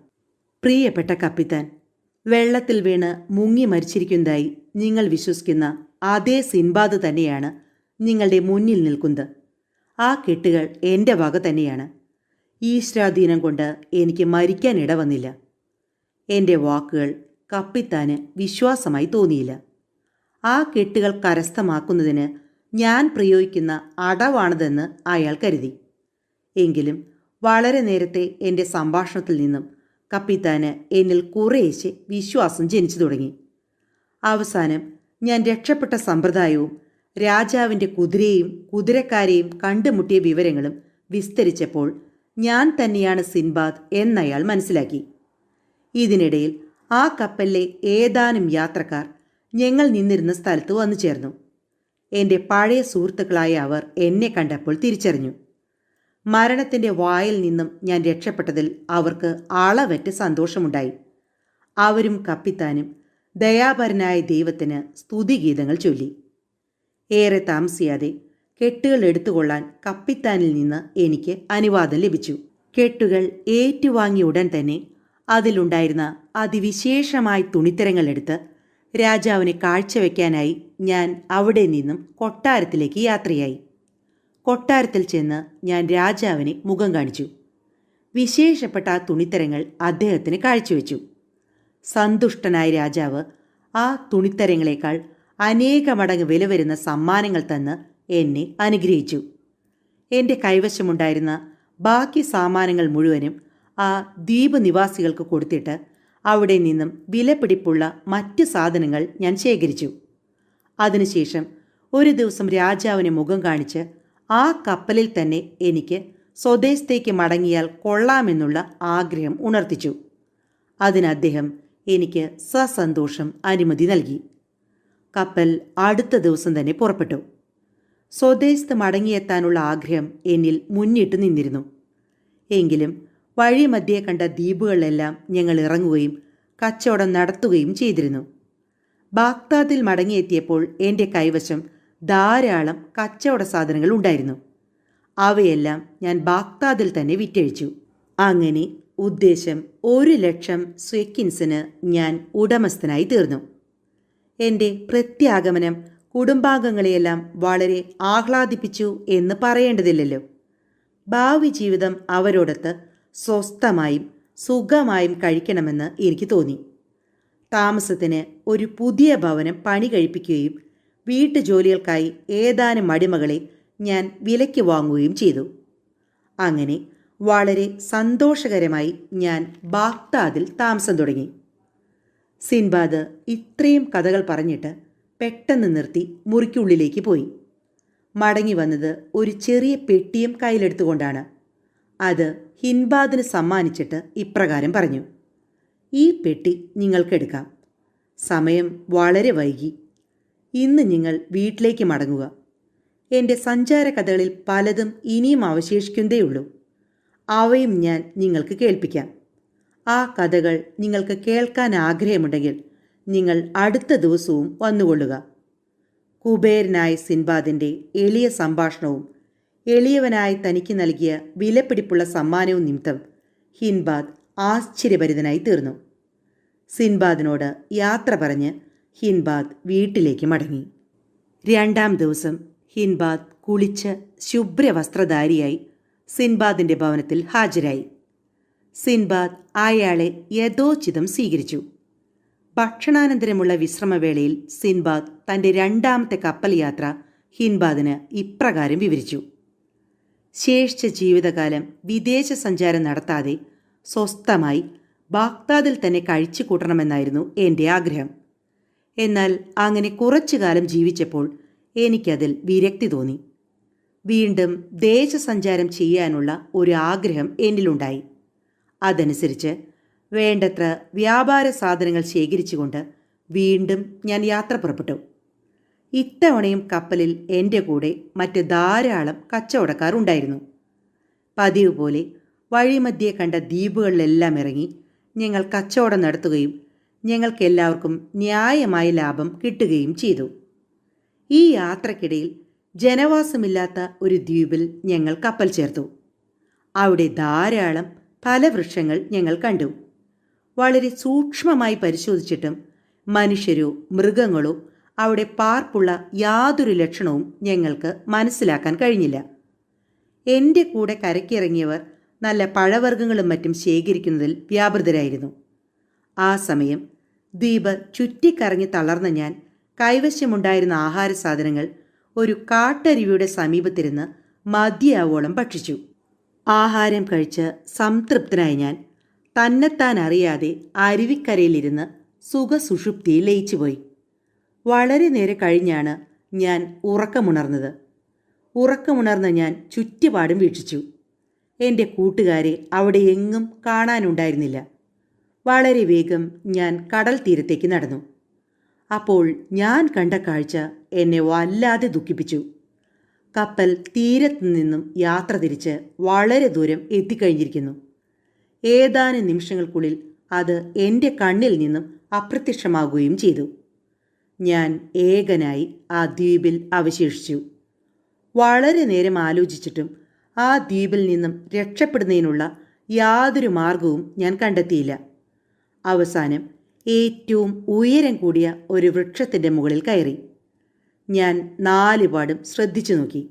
പ്രിയപ്പെട്ട കപ്പിത്താൻ, വെള്ളത്തിൽ വീണ് മുങ്ങി മരിച്ചിരിക്കുന്നതായി നിങ്ങൾ വിശ്വസിക്കുന്ന അതേ സിൻബാദ് തന്നെയാണ് നിങ്ങളുടെ മുന്നിൽ നിൽക്കുന്നത്. ആ കെട്ടുകൾ എൻ്റെ വക തന്നെയാണ്. ഈശ്വരാധീനം കൊണ്ട് എനിക്ക് മരിക്കാൻ ഇടവന്നില്ല. എൻ്റെ വാക്കുകൾ കപ്പിത്താന് വിശ്വാസമായി തോന്നിയില്ല. ആ കെട്ടുകൾ കരസ്ഥമാക്കുന്നതിന് ഞാൻ പ്രയോഗിക്കുന്ന അടവാണതെന്ന് അയാൾ കരുതി. എങ്കിലും വളരെ നേരത്തെ എൻ്റെ സംഭാഷണത്തിൽ നിന്നും കപ്പിത്താന് എന്നിൽ കുറേശ്ശെ വിശ്വാസം ജനിച്ചു തുടങ്ങി. അവസാനം ഞാൻ രക്ഷപ്പെട്ട സമ്പ്രദായവും രാജാവിൻ്റെ കുതിരയും കുതിരക്കാരെയും കണ്ടുമുട്ടിയ വിവരങ്ങളും വിസ്തരിച്ചപ്പോൾ ഞാൻ തന്നെയാണ് സിൻബാദ് എന്നയാൾ മനസ്സിലാക്കി. ഇതിനിടയിൽ ആ കപ്പലിലെ ഏതാനും യാത്രക്കാർ ഞങ്ങൾ നിന്നിരുന്ന സ്ഥലത്ത് വന്നു ചേർന്നു. എൻ്റെ പഴയ സുഹൃത്തുക്കളായ അവർ എന്നെ കണ്ടപ്പോൾ തിരിച്ചറിഞ്ഞു. മരണത്തിൻ്റെ വായിൽ നിന്നും ഞാൻ രക്ഷപ്പെട്ടതിൽ അവർക്ക് അളവറ്റ സന്തോഷമുണ്ടായി. അവരും കപ്പിത്താനും ദയാപരനായ ദൈവത്തിന് സ്തുതിഗീതങ്ങൾ ചൊല്ലി. ഏറെ താമസിയാതെ കെട്ടുകൾ എടുത്തുകൊള്ളാൻ കപ്പിത്താനിൽ നിന്ന് എനിക്ക് അനുവാദം ലഭിച്ചു. കെട്ടുകൾ ഏറ്റുവാങ്ങിയ ഉടൻ തന്നെ അതിലുണ്ടായിരുന്ന അതിവിശേഷമായ തുണിത്തരങ്ങൾ എടുത്ത് രാജാവിനെ കാഴ്ചവെക്കാനായി ഞാൻ അവിടെ നിന്നും കൊട്ടാരത്തിലേക്ക് യാത്രയായി. കൊട്ടാരത്തിൽ ചെന്ന് ഞാൻ രാജാവിനെ മുഖം കാണിച്ചു. വിശേഷപ്പെട്ട ആ തുണിത്തരങ്ങൾ അദ്ദേഹത്തിന് കാഴ്ചവെച്ചു. സന്തുഷ്ടനായ രാജാവ് ആ തുണിത്തരങ്ങളെക്കാൾ അനേക മടങ്ങ് വില വരുന്ന സമ്മാനങ്ങൾ തന്ന് എന്നെ അനുഗ്രഹിച്ചു. എൻ്റെ കൈവശമുണ്ടായിരുന്ന ബാക്കി സാമാനങ്ങൾ മുഴുവനും ആ ദ്വീപ് നിവാസികൾക്ക് കൊടുത്തിട്ട് അവിടെ നിന്നും വിലപിടിപ്പുള്ള മറ്റ് സാധനങ്ങൾ ഞാൻ ശേഖരിച്ചു. അതിനുശേഷം ഒരു ദിവസം രാജാവിനെ മുഖം കാണിച്ച് ആ കപ്പലിൽ തന്നെ എനിക്ക് സ്വദേശത്തേക്ക് മടങ്ങിയാൽ കൊള്ളാമെന്നുള്ള ആഗ്രഹം ഉണർത്തിച്ചു. അതിന് അദ്ദേഹം എനിക്ക് സസന്തോഷം അനുമതി നൽകി. കപ്പൽ അടുത്ത ദിവസം തന്നെ പുറപ്പെട്ടു. സ്വദേശത്ത് മടങ്ങിയെത്താനുള്ള ആഗ്രഹം എന്നിൽ മുന്നിട്ട് നിന്നിരുന്നു. എങ്കിലും വഴിമധ്യേ കണ്ട ദ്വീപുകളിലെല്ലാം ഞങ്ങൾ ഇറങ്ങുകയും കച്ചവടം നടത്തുകയും ചെയ്തിരുന്നു. ബാഗ്ദാദിൽ മടങ്ങിയെത്തിയപ്പോൾ എൻ്റെ കൈവശം ധാരാളം കച്ചവട സാധനങ്ങൾ ഉണ്ടായിരുന്നു. അവയെല്ലാം ഞാൻ ബാഗ്ദാദിൽ തന്നെ വിറ്റഴിച്ചു. അങ്ങനെ ഉദ്ദേശം 1,00,000 സ്വെക്കിൻസിന് ഞാൻ ഉടമസ്ഥനായി തീർന്നു. എൻ്റെ പ്രത്യാഗമനം കുടുംബാംഗങ്ങളെയെല്ലാം വളരെ ആഹ്ലാദിപ്പിച്ചു എന്ന് പറയേണ്ടതില്ലല്ലോ. ഭാവി ജീവിതം അവരോടൊത്ത് സ്വസ്ഥമായും സുഖമായും കഴിക്കണമെന്ന് എനിക്ക് തോന്നി. താമസത്തിന് ഒരു പുതിയ ഭവനം പണി കഴിപ്പിക്കുകയും വീട്ടുജോലികൾക്കായി ഏതാനും അടിമകളെ ഞാൻ വിലയ്ക്ക് വാങ്ങുകയും ചെയ്തു. അങ്ങനെ വളരെ സന്തോഷകരമായി ഞാൻ ബാഗ്ദാദിൽ താമസം തുടങ്ങി. സിൻബാദ് ഇത്രയും കഥകൾ പറഞ്ഞിട്ട് പെട്ടെന്ന് നിർത്തി മുറിക്കുള്ളിലേക്ക് പോയി. മടങ്ങി വന്നത് ഒരു ചെറിയ പെട്ടിയും കയ്യിലെടുത്തുകൊണ്ടാണ്. അത് ഹിൻബാദിന് സമ്മാനിച്ചിട്ട് ഇപ്രകാരം പറഞ്ഞു: ഈ പെട്ടി നിങ്ങൾക്കെടുക്കാം. സമയം വളരെ വൈകി. ഇന്ന് നിങ്ങൾ വീട്ടിലേക്ക് മടങ്ങുക. എൻ്റെ സഞ്ചാര കഥകളിൽ പലതും ഇനിയും അവശേഷിക്കുന്നതേയുള്ളൂ. അവയും ഞാൻ നിങ്ങൾക്ക് കേൾപ്പിക്കാം. ആ കഥകൾ നിങ്ങൾക്ക് കേൾക്കാൻ ആഗ്രഹമുണ്ടെങ്കിൽ നിങ്ങൾ അടുത്ത ദിവസവും വന്നുകൊള്ളുക. കുബേരനായ സിൻബാദിൻ്റെ എളിയ സംഭാഷണവും എളിയവനായി തനിക്ക് നൽകിയ വിലപിടിപ്പുള്ള സമ്മാനവും നിമിത്തം ഹിൻബാദ് ആശ്ചര്യഭരിതനായി തീർന്നു. സിൻബാദിനോട് യാത്ര പറഞ്ഞ് ഹിൻബാദ് വീട്ടിലേക്ക് മടങ്ങി. 2-ാം ദിവസം ഹിൻബാദ് കുളിച്ച് ശുഭ്രവസ്ത്രധാരിയായി സിൻബാദിൻ്റെ ഭവനത്തിൽ ഹാജരായി. സിൻബാദ് അയാളെ യഥോചിതം സ്വീകരിച്ചു. ഭക്ഷണാനന്തരമുള്ള വിശ്രമവേളയിൽ സിൻബാദ് തൻ്റെ 2-ാമത്തെ കപ്പൽ യാത്ര ഹിൻബാദിന് ഇപ്രകാരം വിവരിച്ചു: ശേഷിച്ച ജീവിതകാലം വിദേശ സഞ്ചാരം നടത്താതെ സ്വസ്ഥമായി ബാഗ്ദാദിൽ തന്നെ കഴിച്ചു കൂട്ടണമെന്നായിരുന്നു എൻ്റെ ആഗ്രഹം. എന്നാൽ അങ്ങനെ കുറച്ചു കാലം ജീവിച്ചപ്പോൾ എനിക്കതിൽ വിരക്തി തോന്നി. വീണ്ടും ദേശസഞ്ചാരം ചെയ്യാനുള്ള ഒരു ആഗ്രഹം എന്നിലുണ്ടായി. അതനുസരിച്ച് വേണ്ടത്ര വ്യാപാര സാധനങ്ങൾ ശേഖരിച്ചുകൊണ്ട് വീണ്ടും ഞാൻ യാത്ര പുറപ്പെട്ടു. ഇത്തവണയും കപ്പലിൽ എൻ്റെ കൂടെ മറ്റ് ധാരാളം കച്ചവടക്കാർ ഉണ്ടായിരുന്നു. പതിവ് പോലെ വഴിമധ്യേ കണ്ട ദ്വീപുകളിലെല്ലാം ഇറങ്ങി ഞങ്ങൾ കച്ചവടം നടത്തുകയും ഞങ്ങൾക്കെല്ലാവർക്കും ന്യായമായ ലാഭം കിട്ടുകയും ചെയ്തു. ഈ യാത്രക്കിടയിൽ ജനവാസമില്ലാത്ത ഒരു ദ്വീപിൽ ഞങ്ങൾ കപ്പൽ ചേർത്തു. അവിടെ ധാരാളം ഫലവൃക്ഷങ്ങൾ ഞങ്ങൾ കണ്ടു. വളരെ സൂക്ഷ്മമായി പരിശോധിച്ചിട്ടും മനുഷ്യരോ മൃഗങ്ങളോ അവിടെ പാർപ്പുള്ള യാതൊരു ലക്ഷണവും ഞങ്ങൾക്ക് മനസ്സിലാക്കാൻ കഴിഞ്ഞില്ല. എൻ്റെ കൂടെ കരയ്ക്കിറങ്ങിയവർ നല്ല പഴവർഗ്ഗങ്ങളും മറ്റും ശേഖരിക്കുന്നതിൽ വ്യാപൃതരായിരുന്നു. ആ സമയം ദ്വീപ് ചുറ്റിക്കറങ്ങി തളർന്ന ഞാൻ കൈവശമുണ്ടായിരുന്ന ആഹാര സാധനങ്ങൾ ഒരു കാട്ടരുവിയുടെ സമീപത്തിരുന്ന് മതിയാവോളം ഭക്ഷിച്ചു. ആഹാരം കഴിച്ച് സംതൃപ്തനായി ഞാൻ തന്നെത്താൻ അറിയാതെ അരുവിക്കരയിലിരുന്ന് സുഖസുഷുപ്തിയിൽ ലയിച്ചുപോയി. വളരെ നേരെ കഴിഞ്ഞാണ് ഞാൻ ഉറക്കമുണർന്നത്. ഉറക്കമുണർന്ന ഞാൻ ചുറ്റുപാടും വീക്ഷിച്ചു. എൻ്റെ കൂട്ടുകാരെ അവിടെ എങ്ങും കാണാനുണ്ടായിരുന്നില്ല. വളരെ വേഗം ഞാൻ കടൽ തീരത്തേക്ക് നടന്നു. അപ്പോൾ ഞാൻ കണ്ട കാഴ്ച എന്നെ വല്ലാതെ ദുഃഖിപ്പിച്ചു. കപ്പൽ തീരത്തു നിന്നും യാത്ര തിരിച്ച് വളരെ ദൂരം എത്തിക്കഴിഞ്ഞിരിക്കുന്നു. ഏതാനും നിമിഷങ്ങൾക്കുള്ളിൽ അത് എൻ്റെ കണ്ണിൽ നിന്നും അപ്രത്യക്ഷമാകുകയും ചെയ്തു. ഞാൻ ഏകനായി ആ ദ്വീപിൽ അവശേഷിച്ചു. വളരെ നേരം ആലോചിച്ചിട്ടും ആ ദ്വീപിൽ നിന്നും രക്ഷപ്പെടുന്നതിനുള്ള യാതൊരു മാർഗവും ഞാൻ കണ്ടെത്തിയില്ല. അവസാനം ഏറ്റവും ഉയരം കൂടിയ ഒരു വൃക്ഷത്തിൻ്റെ മുകളിൽ കയറി. ഞാൻ നാലുപാടും ശ്രദ്ധിച്ചു നോക്കി.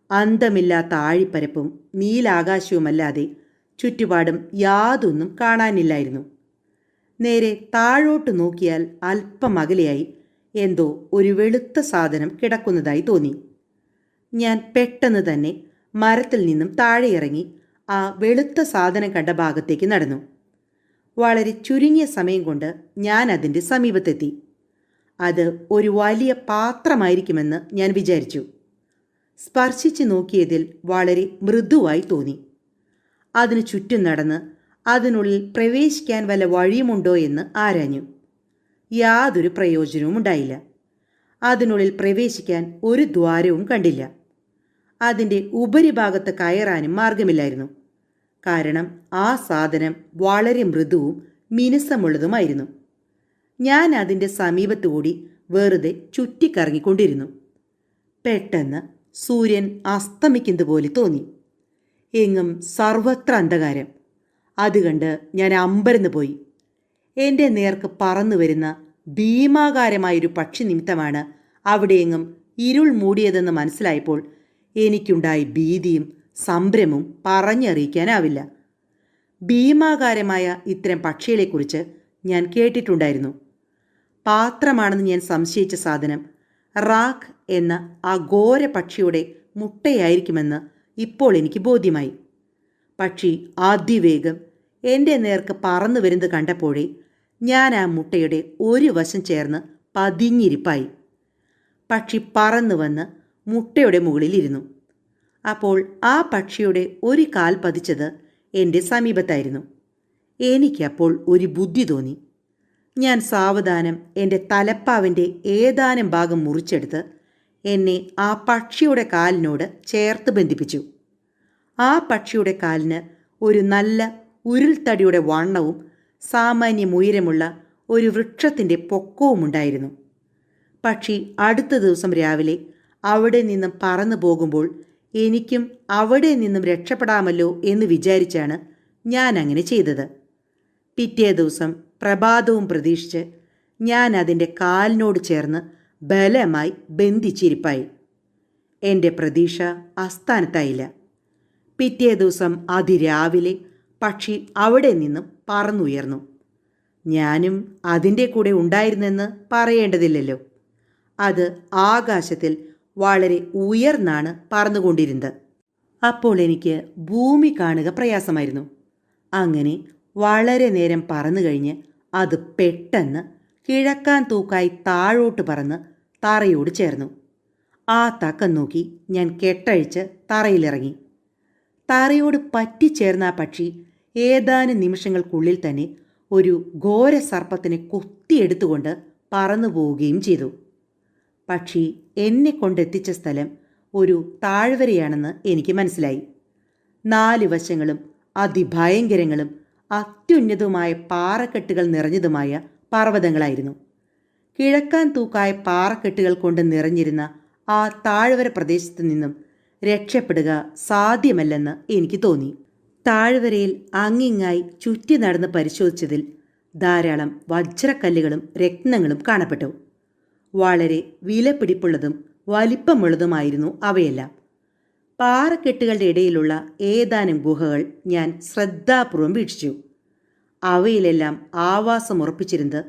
അന്തമില്ലാത്ത ആഴിപ്പരപ്പും നീലാകാശവുമല്ലാതെ ചുറ്റുപാടും യാതൊന്നും കാണാനില്ലായിരുന്നു. നേരെ താഴോട്ട് നോക്കിയാൽ അല്പം അകലെയായി എന്തോ ഒരു വെളുത്ത സാധനം കിടക്കുന്നതായി തോന്നി. ഞാൻ പെട്ടെന്ന് തന്നെ മരത്തിൽ നിന്നും താഴെ ഇറങ്ങി ആ വെളുത്ത സാധനം കണ്ട ഭാഗത്തേക്ക് നടന്നു. വളരെ ചുരുങ്ങിയ സമയം കൊണ്ട് ഞാൻ അതിൻ്റെ സമീപത്തെത്തി. അത് ഒരു വലിയ പാത്രമായിരിക്കുമെന്ന് ഞാൻ വിചാരിച്ചു. സ്പർശിച്ച് നോക്കിയതിൽ വളരെ മൃദുവായി തോന്നി. അതിനു ചുറ്റും നടന്ന് അതിനുള്ളിൽ പ്രവേശിക്കാൻ വല്ല വഴിയുമുണ്ടോ എന്ന് ആരാഞ്ഞു. യാതൊരു പ്രയോജനവും ഉണ്ടായില്ല. അതിനുള്ളിൽ പ്രവേശിക്കാൻ ഒരു ദ്വാരവും കണ്ടില്ല. അതിൻ്റെ ഉപരിഭാഗത്ത് കയറാനും മാർഗമില്ലായിരുന്നു. കാരണം ആ സാധനം വളരെ മൃദുവും മിനുസമുള്ളതുമായിരുന്നു. ഞാൻ അതിൻ്റെ സമീപത്തുകൂടി വെറുതെ ചുറ്റിക്കറങ്ങിക്കൊണ്ടിരുന്നു. പെട്ടെന്ന് സൂര്യൻ അസ്തമിക്കുന്നത് പോലെ തോന്നി. എങ്ങും സർവത്ര അന്ധകാരം. അത് കണ്ട് ഞാൻ അമ്പരന്ന് പോയി. എൻ്റെ നേർക്ക് പറന്നു വരുന്ന ഭീമാകാരമായൊരു പക്ഷി നിമിത്തമാണ് അവിടെയെങ്ങും ഇരുൾ മൂടിയതെന്ന് മനസ്സിലായപ്പോൾ എനിക്കുണ്ടായ ഭീതിയും സംഭ്രമവും പറഞ്ഞറിയിക്കാനാവില്ല. ഭീമാകാരമായ ഇത്തരം പക്ഷികളെക്കുറിച്ച് ഞാൻ കേട്ടിട്ടുണ്ടായിരുന്നു. പാത്രമാണെന്ന് ഞാൻ സംശയിച്ച സാധനം റാഖ് എന്ന ആ ഘോര പക്ഷിയുടെ മുട്ടയായിരിക്കുമെന്ന് ഇപ്പോൾ എനിക്ക് ബോധ്യമായി. പക്ഷി അതിവേഗം എൻ്റെ നേർക്ക് പറന്നു വരുന്നത് കണ്ടപ്പോഴേ ഞാൻ ആ മുട്ടയുടെ ഒരു വശം ചേർന്ന് പതിഞ്ഞിരിപ്പായി. പക്ഷി പറന്നു വന്ന് മുട്ടയുടെ മുകളിലിരുന്നു. അപ്പോൾ ആ പക്ഷിയുടെ ഒരു കാൽ പതിച്ചത് എൻ്റെ സമീപത്തായിരുന്നു. എനിക്കപ്പോൾ ഒരു ബുദ്ധി തോന്നി. ഞാൻ സാവധാനം എൻ്റെ തലപ്പാവിൻ്റെ ഏതാനും ഭാഗം മുറിച്ചെടുത്ത് എന്നെ ആ പക്ഷിയുടെ കാലിനോട് ചേർത്ത് ബന്ധിപ്പിച്ചു. ആ പക്ഷിയുടെ കാലിന് ഒരു നല്ല ഉരുൾത്തടിയുടെ വണ്ണവും സാമാന്യം ഉയരമുള്ള ഒരു വൃക്ഷത്തിൻ്റെ പൊക്കവുമുണ്ടായിരുന്നു. പക്ഷി അടുത്ത ദിവസം രാവിലെ അവിടെ നിന്നും പറന്നു പോകുമ്പോൾ എനിക്കും അവിടെ നിന്നും രക്ഷപ്പെടാമല്ലോ എന്ന് വിചാരിച്ചാണ് ഞാൻ അങ്ങനെ ചെയ്തത്. പിറ്റേ ദിവസം പ്രഭാതവും പ്രതീക്ഷിച്ച് ഞാൻ അതിൻ്റെ കാലിനോട് ചേർന്ന് ബലമായി ബന്ധിച്ചിരിപ്പായി. എൻ്റെ പ്രതീക്ഷ അസ്ഥാനത്തായില്ല. പിറ്റേ ദിവസം അതിരാവിലെ പക്ഷി അവിടെ നിന്നും പറന്നുയർന്നു. ഞാനും അതിൻ്റെ കൂടെ ഉണ്ടായിരുന്നെന്ന് പറയേണ്ടതില്ലല്ലോ. അത് ആകാശത്തിൽ വളരെ ഉയർന്നാണ് പറന്നുകൊണ്ടിരുന്നത്. അപ്പോൾ എനിക്ക് ഭൂമി കാണുക പ്രയാസമായിരുന്നു. അങ്ങനെ വളരെ നേരം പറന്നു കഴിഞ്ഞ് അത് പെട്ടെന്ന് കിഴക്കാൻ തൂക്കായി താഴോട്ട് പറന്ന് തറയോട് ചേർന്നു. ആ തക്കം നോക്കി ഞാൻ കെട്ടഴിച്ച് തറയിലിറങ്ങി. തറയോട് പറ്റിച്ചേർന്ന ആ പക്ഷി ഏതാനും നിമിഷങ്ങൾക്കുള്ളിൽ തന്നെ ഒരു ഘോര സർപ്പത്തിനെ കൊത്തിയെടുത്തുകൊണ്ട് പറന്നു പോവുകയും ചെയ്തു. പക്ഷി എന്നെ കൊണ്ടെത്തിച്ച സ്ഥലം ഒരു താഴ്വരയാണെന്ന് എനിക്ക് മനസ്സിലായി. 4 വശങ്ങളും അതിഭയങ്കരങ്ങളും അത്യുന്നതവുമായ പാറക്കെട്ടുകൾ നിറഞ്ഞതുമായ പർവ്വതങ്ങളായിരുന്നു. കിഴക്കാൻ തൂക്കായ പാറക്കെട്ടുകൾ കൊണ്ട് നിറഞ്ഞിരുന്ന ആ താഴ്വര പ്രദേശത്തു നിന്നും രക്ഷപ്പെടുക സാധ്യമല്ലെന്ന് എനിക്ക് തോന്നി. താഴ്വരയിൽ അങ്ങിങ്ങായി ചുറ്റി നടന്ന് പരിശോധിച്ചതിൽ ധാരാളം വജ്രക്കല്ലുകളും രത്നങ്ങളും കാണപ്പെട്ടു. വളരെ വിലപിടിപ്പുള്ളതും വലിപ്പമുള്ളതുമായിരുന്നു അവയെല്ലാം. പാറക്കെട്ടുകളുടെ ഇടയിലുള്ള ഏതാനും ഗുഹകൾ ഞാൻ ശ്രദ്ധാപൂർവം വീക്ഷിച്ചു. അവയിലെല്ലാം ആവാസമുറപ്പിച്ചിരുന്നത്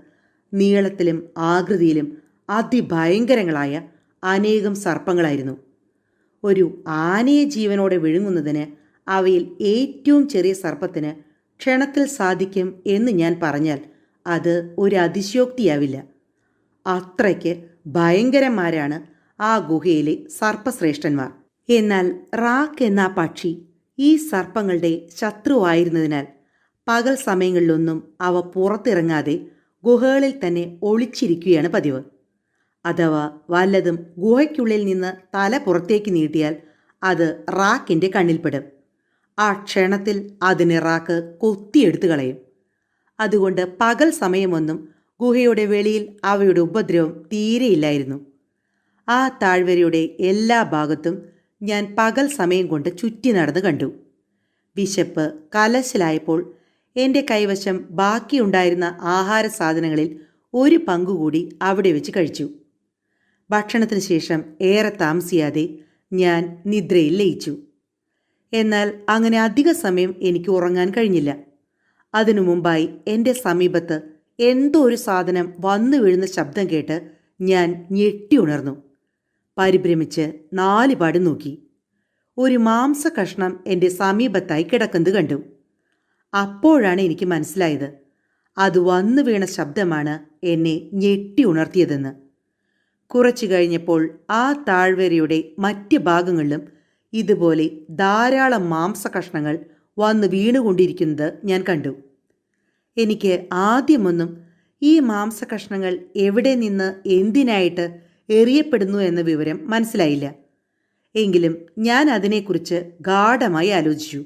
നീളത്തിലും ആകൃതിയിലും അതിഭയങ്കരങ്ങളായ അനേകം സർപ്പങ്ങളായിരുന്നു. ഒരു ആനയെ ജീവനോടെ വിഴുങ്ങുന്നതിന് അവയിൽ ഏറ്റവും ചെറിയ സർപ്പത്തിന് ക്ഷണത്തിൽ സാധിക്കും എന്ന് ഞാൻ പറഞ്ഞാൽ അത് ഒരു അതിശയോക്തിയാവില്ല. അത്രയ്ക്ക് ഭയങ്കരന്മാരാണ് ആ ഗുഹയിലെ സർപ്പശ്രേഷ്ഠന്മാർ. എന്നാൽ റാക്ക് എന്ന ആ പക്ഷി ഈ സർപ്പങ്ങളുടെ ശത്രുവായിരുന്നതിനാൽ പകൽ സമയങ്ങളിലൊന്നും അവ പുറത്തിറങ്ങാതെ ഗുഹകളിൽ തന്നെ ഒളിച്ചിരിക്കുകയാണ് പതിവ്. അഥവാ വല്ലതും ഗുഹയ്ക്കുള്ളിൽ നിന്ന് തല പുറത്തേക്ക് നീട്ടിയാൽ അത് റാക്കിൻ്റെ കണ്ണിൽപ്പെടും. ആ ക്ഷണത്തിൽ അതിനെ റാക്ക് കൊത്തിയെടുത്തു കളയും. അതുകൊണ്ട് പകൽ സമയമൊന്നും ഗുഹയുടെ വെളിയിൽ അവയുടെ ഉപദ്രവം തീരെയില്ലായിരുന്നു. ആ താഴ്വരയുടെ എല്ലാ ഭാഗത്തും ഞാൻ പകൽ സമയം കൊണ്ട് ചുറ്റി നടന്ന് കണ്ടു. വിശപ്പ് കലശലായപ്പോൾ എൻ്റെ കൈവശം ബാക്കിയുണ്ടായിരുന്ന ആഹാര സാധനങ്ങളിൽ ഒരു പങ്കുകൂടി അവിടെ വെച്ച് കഴിച്ചു. ഭക്ഷണത്തിന് ശേഷം ഏറെ താമസിയാതെ ഞാൻ നിദ്രയിൽ ലയിച്ചു. എന്നാൽ അങ്ങനെ അധിക സമയം എനിക്ക് ഉറങ്ങാൻ കഴിഞ്ഞില്ല. അതിനു മുമ്പായി എൻ്റെ സമീപത്ത് എന്തോ ഒരു സാധനം വന്നു വീഴുന്ന ശബ്ദം കേട്ട് ഞാൻ ഞെട്ടി ഉണർന്നു. പരിഭ്രമിച്ച് 4 പാട് നോക്കി. ഒരു മാംസ കഷ്ണം എൻ്റെ സമീപത്തായി കിടക്കുന്നത് കണ്ടു. അപ്പോഴാണ് എനിക്ക് മനസ്സിലായത് അത് വന്നു വീണ ശബ്ദമാണ് എന്നെ ഞെട്ടി ഉണർത്തിയതെന്ന്. കുറച്ചു കഴിഞ്ഞപ്പോൾ ആ താഴ്വരയുടെ മറ്റ് ഭാഗങ്ങളിലും ഇതുപോലെ ധാരാളം മാംസകഷ്ണങ്ങൾ വന്ന് വീണുകൊണ്ടിരിക്കുന്നത് ഞാൻ കണ്ടു. എനിക്ക് ആദ്യമൊന്നും ഈ മാംസകഷ്ണങ്ങൾ എവിടെ നിന്ന് എന്തിനായിട്ട് എറിയപ്പെടുന്നു എന്ന വിവരം മനസ്സിലായില്ല. എങ്കിലും ഞാൻ അതിനെക്കുറിച്ച് ഗാഢമായി ആലോചിച്ചു.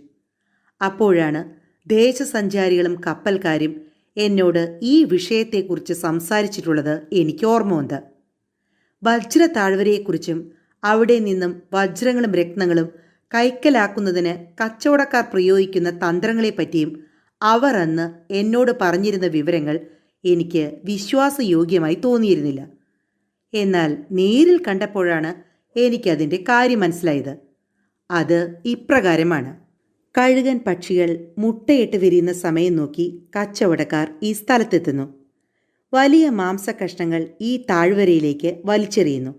അപ്പോഴാണ് ദേശസഞ്ചാരികളും കപ്പൽക്കാരും എന്നോട് ഈ വിഷയത്തെക്കുറിച്ച് സംസാരിച്ചിട്ടുള്ളത് എനിക്ക് ഓർമ്മ വന്നത്. വജ്ര താഴ്വരയെക്കുറിച്ചും അവിടെ നിന്നും വജ്രങ്ങളും രത്നങ്ങളും കൈക്കലാക്കുന്നതിന് കച്ചവടക്കാർ പ്രയോഗിക്കുന്ന തന്ത്രങ്ങളെപ്പറ്റിയും അവർ അന്ന് എന്നോട് പറഞ്ഞിരുന്ന വിവരങ്ങൾ എനിക്ക് വിശ്വാസയോഗ്യമായി തോന്നിയിരുന്നില്ല. എന്നാൽ നേരിൽ കണ്ടപ്പോഴാണ് എനിക്കതിൻ്റെ കാര്യം മനസ്സിലായത്. അത് ഇപ്രകാരമാണ്. കഴുകൻ പക്ഷികൾ മുട്ടയിട്ട് വിരിയുന്ന സമയം നോക്കി കച്ചവടക്കാർ ഈ സ്ഥലത്തെത്തുന്നു. വലിയ മാംസകഷ്ണങ്ങൾ ഈ താഴ്വരയിലേക്ക് വലിച്ചെറിയുന്നു.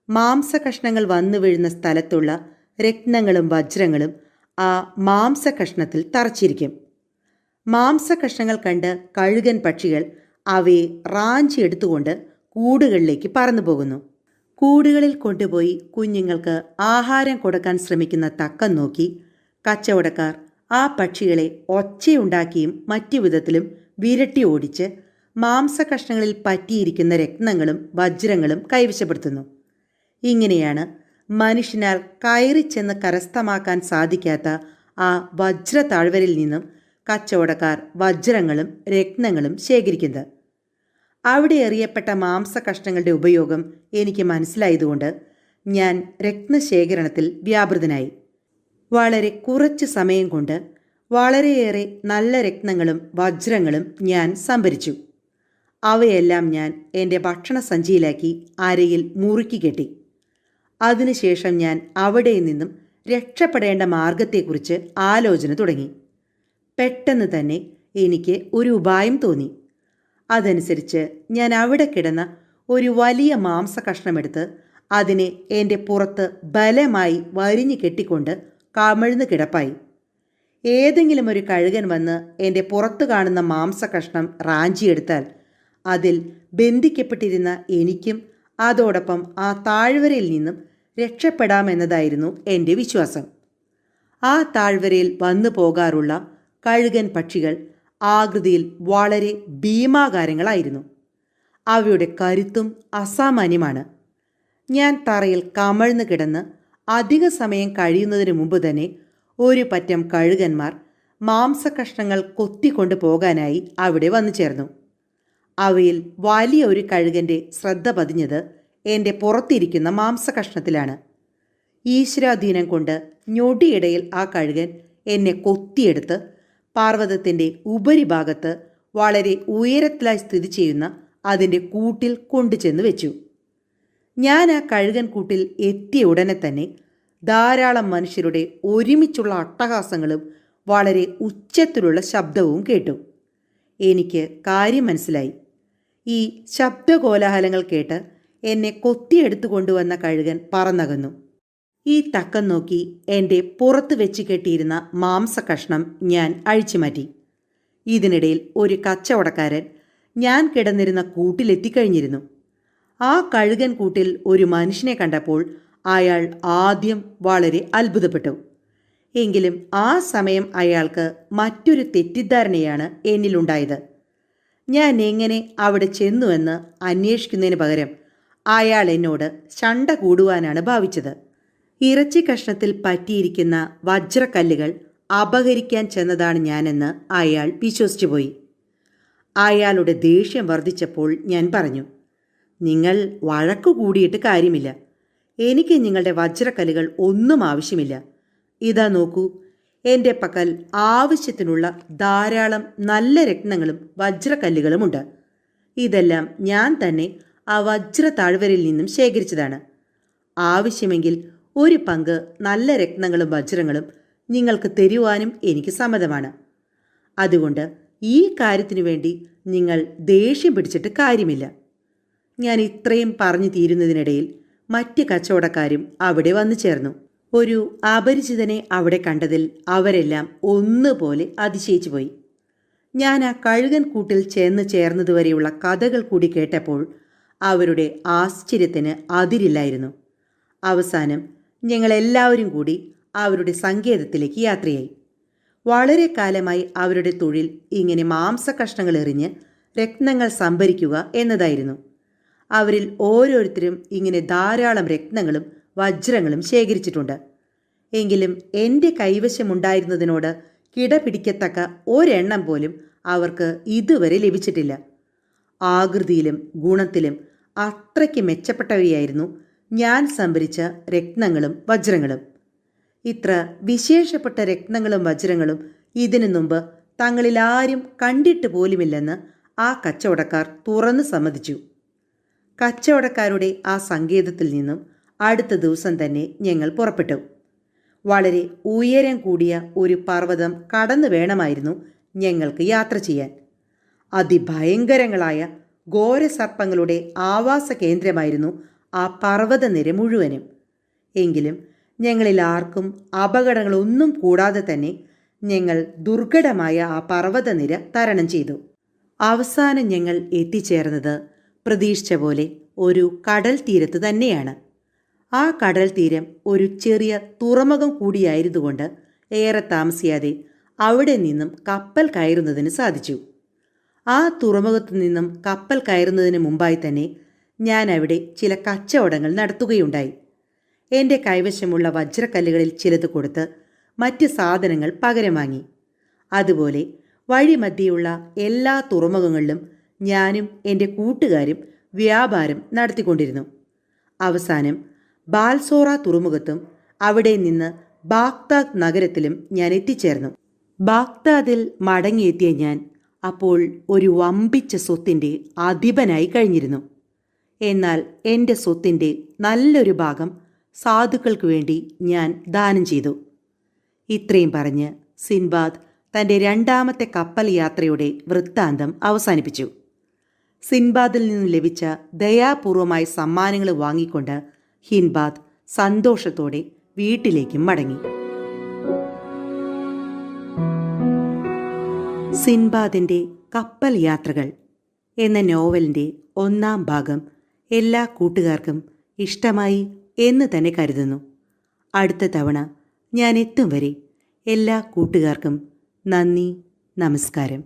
മാംസകഷ്ണങ്ങൾ വന്നു വീഴുന്ന സ്ഥലത്തുള്ള രത്നങ്ങളും വജ്രങ്ങളും ആ മാംസകഷ്ണത്തിൽ തറച്ചിരിക്കും. മാംസകഷ്ണങ്ങൾ കണ്ട് കഴുകൻ പക്ഷികൾ അവയെ റാഞ്ചിയെടുത്തുകൊണ്ട് കൂടുകളിലേക്ക് പറന്നു പോകുന്നു. കൂടുകളിൽ കൊണ്ടുപോയി കുഞ്ഞുങ്ങൾക്ക് ആഹാരം കൊടുക്കാൻ ശ്രമിക്കുന്ന തക്കം നോക്കി കച്ചവടക്കാർ ആ പക്ഷികളെ ഒച്ചയുണ്ടാക്കിയും മറ്റു വിധത്തിലും വിരട്ടി ഓടിച്ച് മാംസകഷ്ണങ്ങളിൽ പറ്റിയിരിക്കുന്ന രത്നങ്ങളും വജ്രങ്ങളും കൈവശപ്പെടുത്തുന്നു. ഇങ്ങനെയാണ് മനുഷ്യനാൽ കയറിച്ചെന്ന് കരസ്ഥമാക്കാൻ സാധിക്കാത്ത ആ വജ്ര താഴ്വരയിൽ നിന്നും കച്ചവടക്കാർ വജ്രങ്ങളും രത്നങ്ങളും ശേഖരിക്കുന്നത്. അവിടെ എറിയപ്പെട്ട മാംസകഷ്ണങ്ങളുടെ ഉപയോഗം എനിക്ക് മനസ്സിലായതുകൊണ്ട് ഞാൻ രത്നശേഖരണത്തിൽ വ്യാപൃതനായി. വളരെ കുറച്ച് സമയം കൊണ്ട് വളരെയേറെ നല്ല രത്നങ്ങളും വജ്രങ്ങളും ഞാൻ സംഭരിച്ചു. അവയെല്ലാം ഞാൻ എൻ്റെ ഭക്ഷണസഞ്ചിയിലാക്കി അരയിൽ മുറുക്കി കെട്ടി. അതിനുശേഷം ഞാൻ അവിടെ നിന്നും രക്ഷപ്പെടേണ്ട മാർഗത്തെക്കുറിച്ച് ആലോചന തുടങ്ങി. പെട്ടെന്ന് തന്നെ എനിക്ക് ഒരു ഉപായം തോന്നി. അതനുസരിച്ച് ഞാൻ അവിടെ കിടന്ന ഒരു വലിയ മാംസകഷ്ണമെടുത്ത് അതിനെ എൻ്റെ പുറത്ത് ബലമായി വരിഞ്ഞു കെട്ടിക്കൊണ്ട് കമിഴ്ന്ന് കിടപ്പായി. ഏതെങ്കിലും ഒരു കഴുകൻ വന്ന് എൻ്റെ പുറത്ത് കാണുന്ന മാംസകഷ്ണം റാഞ്ചിയെടുത്താൽ അതിൽ ബന്ധിക്കപ്പെട്ടിരുന്ന എനിക്കും അതോടൊപ്പം ആ താഴ്വരയിൽ നിന്നും രക്ഷപ്പെടാമെന്നതായിരുന്നു എൻ്റെ വിശ്വാസം. ആ താഴ്വരയിൽ വന്നു പോകാറുള്ള കഴുകൻ പക്ഷികൾ ആകൃതിയിൽ വളരെ ഭീമാകാരങ്ങളായിരുന്നു. അവയുടെ കരുത്തും അസാമാന്യമാണ്. ഞാൻ തറയിൽ കമഴ്ന്ന് കിടന്ന് അധിക സമയം കഴിയുന്നതിന് മുമ്പ് തന്നെ ഒരു പറ്റം കഴുകന്മാർ മാംസകഷ്ണങ്ങൾ കൊത്തിക്കൊണ്ടു പോകാനായി അവിടെ വന്നു ചേർന്നു. അവയിൽ വലിയ ഒരു കഴുകൻ്റെ ശ്രദ്ധ പതിഞ്ഞത് എൻ്റെ പുറത്തിരിക്കുന്ന മാംസകഷ്ണത്തിലാണ്. ഈശ്വരാധീനം കൊണ്ട് ഞൊടിയിടയിൽ ആ കഴുകൻ എന്നെ കൊത്തിയെടുത്ത് പർവ്വതത്തിൻ്റെ ഉപരിഭാഗത്ത് വളരെ ഉയരത്തിലായി സ്ഥിതി ചെയ്യുന്ന അതിൻ്റെ കൂട്ടിൽ കൊണ്ടുചെന്ന് വെച്ചു. ഞാൻ ആ കഴുകൻ കൂട്ടിൽ എത്തിയ ഉടനെ തന്നെ ധാരാളം മനുഷ്യരുടെ ഒരുമിച്ചുള്ള അട്ടഹാസങ്ങളും വളരെ ഉച്ചത്തിലുള്ള ശബ്ദവും കേട്ടു. എനിക്ക് കാര്യം മനസ്സിലായി. ഈ ശബ്ദകോലാഹലങ്ങൾ കേട്ട് എന്നെ കൊത്തിയെടുത്തു കൊണ്ടുവന്ന കഴുകൻ പറന്നകന്നു. ഈ തക്കം നോക്കി എൻ്റെ പുറത്ത് വെച്ച് കെട്ടിയിരുന്ന മാംസകഷ്ണം ഞാൻ അഴിച്ചുമാറ്റി. ഇതിനിടയിൽ ഒരു കച്ചവടക്കാരൻ ഞാൻ കിടന്നിരുന്ന കൂട്ടിലെത്തിക്കഴിഞ്ഞിരുന്നു. ആ കഴുകൻ കൂട്ടിൽ ഒരു മനുഷ്യനെ കണ്ടപ്പോൾ അയാൾ ആദ്യം വളരെ അത്ഭുതപ്പെട്ടു. എങ്കിലും ആ സമയം അയാൾക്ക് മറ്റൊരു തെറ്റിദ്ധാരണയാണ് എന്നിലുണ്ടായത്. ഞാൻ എങ്ങനെ അവിടെ ചെന്നുവെന്ന് അന്വേഷിക്കുന്നതിന് പകരം അയാൾ എന്നോട് ശണ്ട കൂടുവാനാണ് ഭാവിച്ചത്. ഇറച്ചി കഷ്ണത്തിൽ പറ്റിയിരിക്കുന്ന വജ്രക്കല്ലുകൾ അപഹരിക്കാൻ ചെന്നതാണ് ഞാനെന്ന് അയാൾ വിശ്വസിച്ചുപോയി. അയാളുടെ ദേഷ്യം വർദ്ധിച്ചപ്പോൾ ഞാൻ പറഞ്ഞു, നിങ്ങൾ വഴക്കു കൂടിയിട്ട് കാര്യമില്ല. എനിക്ക് നിങ്ങളുടെ വജ്രക്കല്ലുകൾ ഒന്നും ആവശ്യമില്ല. ഇതാ നോക്കൂ, എൻ്റെ പക്കൽ ആവശ്യത്തിനുള്ള ധാരാളം നല്ല രത്നങ്ങളും വജ്രക്കല്ലുകളുമുണ്ട്. ഇതെല്ലാം ഞാൻ തന്നെ ആ വജ്ര താഴ്വരയിൽ നിന്നും ശേഖരിച്ചതാണ്. ആവശ്യമെങ്കിൽ ഒരു പങ്ക് നല്ല രത്നങ്ങളും വജ്രങ്ങളും നിങ്ങൾക്ക് തരുവാനും എനിക്ക് സമ്മതമാണ്. അതുകൊണ്ട് ഈ കാര്യത്തിനു വേണ്ടി നിങ്ങൾ ദേഷ്യം പിടിച്ചിട്ട് കാര്യമില്ല. ഞാൻ ഇത്രയും പറഞ്ഞു തീരുന്നതിനിടയിൽ മറ്റ് കച്ചവടക്കാരും അവിടെ വന്നു ചേർന്നു. ഒരു അപരിചിതനെ അവിടെ കണ്ടതിൽ അവരെല്ലാം ഒന്നുപോലെ അതിശയിച്ചു പോയി. ഞാൻ ആ കഴുകൻ കൂട്ടിൽ ചെന്ന് ചേർന്നതുവരെയുള്ള കഥകൾ കൂടി കേട്ടപ്പോൾ അവരുടെ ആശ്ചര്യത്തിന് അതിരില്ലായിരുന്നു. അവസാനം ഞങ്ങളെല്ലാവരും കൂടി അവരുടെ സങ്കേതത്തിലേക്ക് യാത്രയായി. വളരെ കാലമായി അവരുടെ തൊഴിൽ ഇങ്ങനെ മാംസകഷ്ണങ്ങൾ എറിഞ്ഞ് രത്നങ്ങൾ സംഭരിക്കുക എന്നതായിരുന്നു. അവരിൽ ഓരോരുത്തരും ഇങ്ങനെ ധാരാളം രത്നങ്ങളും വജ്രങ്ങളും ശേഖരിച്ചിട്ടുണ്ട്. എങ്കിലും എൻ്റെ കൈവശമുണ്ടായിരുന്നതിനോട് കിടപിടിക്കത്തക്ക ഒരെണ്ണം പോലും അവർക്ക് ഇതുവരെ ലഭിച്ചിട്ടില്ല. ആകൃതിയിലും ഗുണത്തിലും അത്രയ്ക്ക് മെച്ചപ്പെട്ടവയായിരുന്നു ഞാൻ സംഭരിച്ച രത്നങ്ങളും വജ്രങ്ങളും. ഇത്ര വിശേഷപ്പെട്ട രത്നങ്ങളും വജ്രങ്ങളും ഇതിനു മുമ്പ് തങ്ങളിലാരും കണ്ടിട്ട് പോലുമില്ലെന്ന് ആ കച്ചവടക്കാർ തുറന്നു സമ്മതിച്ചു. കച്ചവടക്കാരുടെ ആ സങ്കേതത്തിൽ നിന്നും അടുത്ത ദിവസം തന്നെ ഞങ്ങൾ പുറപ്പെട്ടു. വളരെ ഉയരം കൂടിയ ഒരു പർവ്വതം കടന്നു വേണമായിരുന്നു ഞങ്ങൾക്ക് യാത്ര ചെയ്യാൻ. അതിഭയങ്കരങ്ങളായ ഘോരസർപ്പങ്ങളുടെ ആവാസ കേന്ദ്രമായിരുന്നു ആ പർവ്വതനിര മുഴുവനും. എങ്കിലും ഞങ്ങളിൽ ആർക്കും അപകടങ്ങളൊന്നും കൂടാതെ തന്നെ ഞങ്ങൾ ദുർഘടമായ ആ പർവ്വതനിര തരണം ചെയ്തു. അവസാനം ഞങ്ങൾ എത്തിച്ചേർന്നത് പ്രതീക്ഷിച്ച പോലെ ഒരു കടൽ തീരത്ത് തന്നെയാണ്. ആ കടൽ തീരം ഒരു ചെറിയ തുറമുഖം കൂടിയായതുകൊണ്ട് ഏറെ താമസിയാതെ അവിടെ നിന്നും കപ്പൽ കയറുന്നതിന് സാധിച്ചു. ആ തുറമുഖത്തു നിന്നും കപ്പൽ കയറുന്നതിന് മുമ്പായി തന്നെ ഞാൻ അവിടെ ചില കച്ചവടങ്ങൾ നടത്തുകയുണ്ടായി. എൻ്റെ കൈവശമുള്ള വജ്രക്കല്ലുകളിൽ ചിലത് കൊടുത്ത് മറ്റ് സാധനങ്ങൾ പകരം വാങ്ങി. അതുപോലെ വഴിമധ്യയുള്ള എല്ലാ തുറമുഖങ്ങളിലും ഞാനും എൻ്റെ കൂട്ടുകാരും വ്യാപാരം നടത്തിക്കൊണ്ടിരുന്നു. അവസാനം ബാൽസോറ തുറമുഖത്തും അവിടെ നിന്ന് ബാഗ്ദാദ് നഗരത്തിലും ഞാൻ എത്തിച്ചേർന്നു. ബാഗ്ദാദിൽ മടങ്ങിയെത്തിയ ഞാൻ അപ്പോൾ ഒരു വമ്പിച്ച സ്വത്തിൻ്റെ അധിപനായി കഴിഞ്ഞിരുന്നു. എന്നാൽ എൻ്റെ സ്വത്തിൻ്റെ നല്ലൊരു ഭാഗം സാധുക്കൾക്ക് വേണ്ടി ഞാൻ ദാനം ചെയ്തു. ഇത്രയും പറഞ്ഞ് സിൻബാദ് തൻ്റെ രണ്ടാമത്തെ കപ്പൽ യാത്രയുടെ വൃത്താന്തം അവസാനിപ്പിച്ചു. സിൻബാദിൽ നിന്ന് ലഭിച്ച ദയാപൂർവമായ സമ്മാനങ്ങൾ വാങ്ങിക്കൊണ്ട് ഹിൻബാദ് സന്തോഷത്തോടെ വീട്ടിലേക്കും മടങ്ങി. സിൻബാദിൻ്റെ കപ്പൽ യാത്രകൾ എന്ന നോവലിൻ്റെ 1-ാം ഭാഗം എല്ലാ കൂട്ടുകാർക്കും ഇഷ്ടമായി എന്ന് തന്നെ കരുതുന്നു. അടുത്ത തവണ ഞാൻ എത്തും വരെ എല്ലാ കൂട്ടുകാർക്കും നന്ദി, നമസ്കാരം.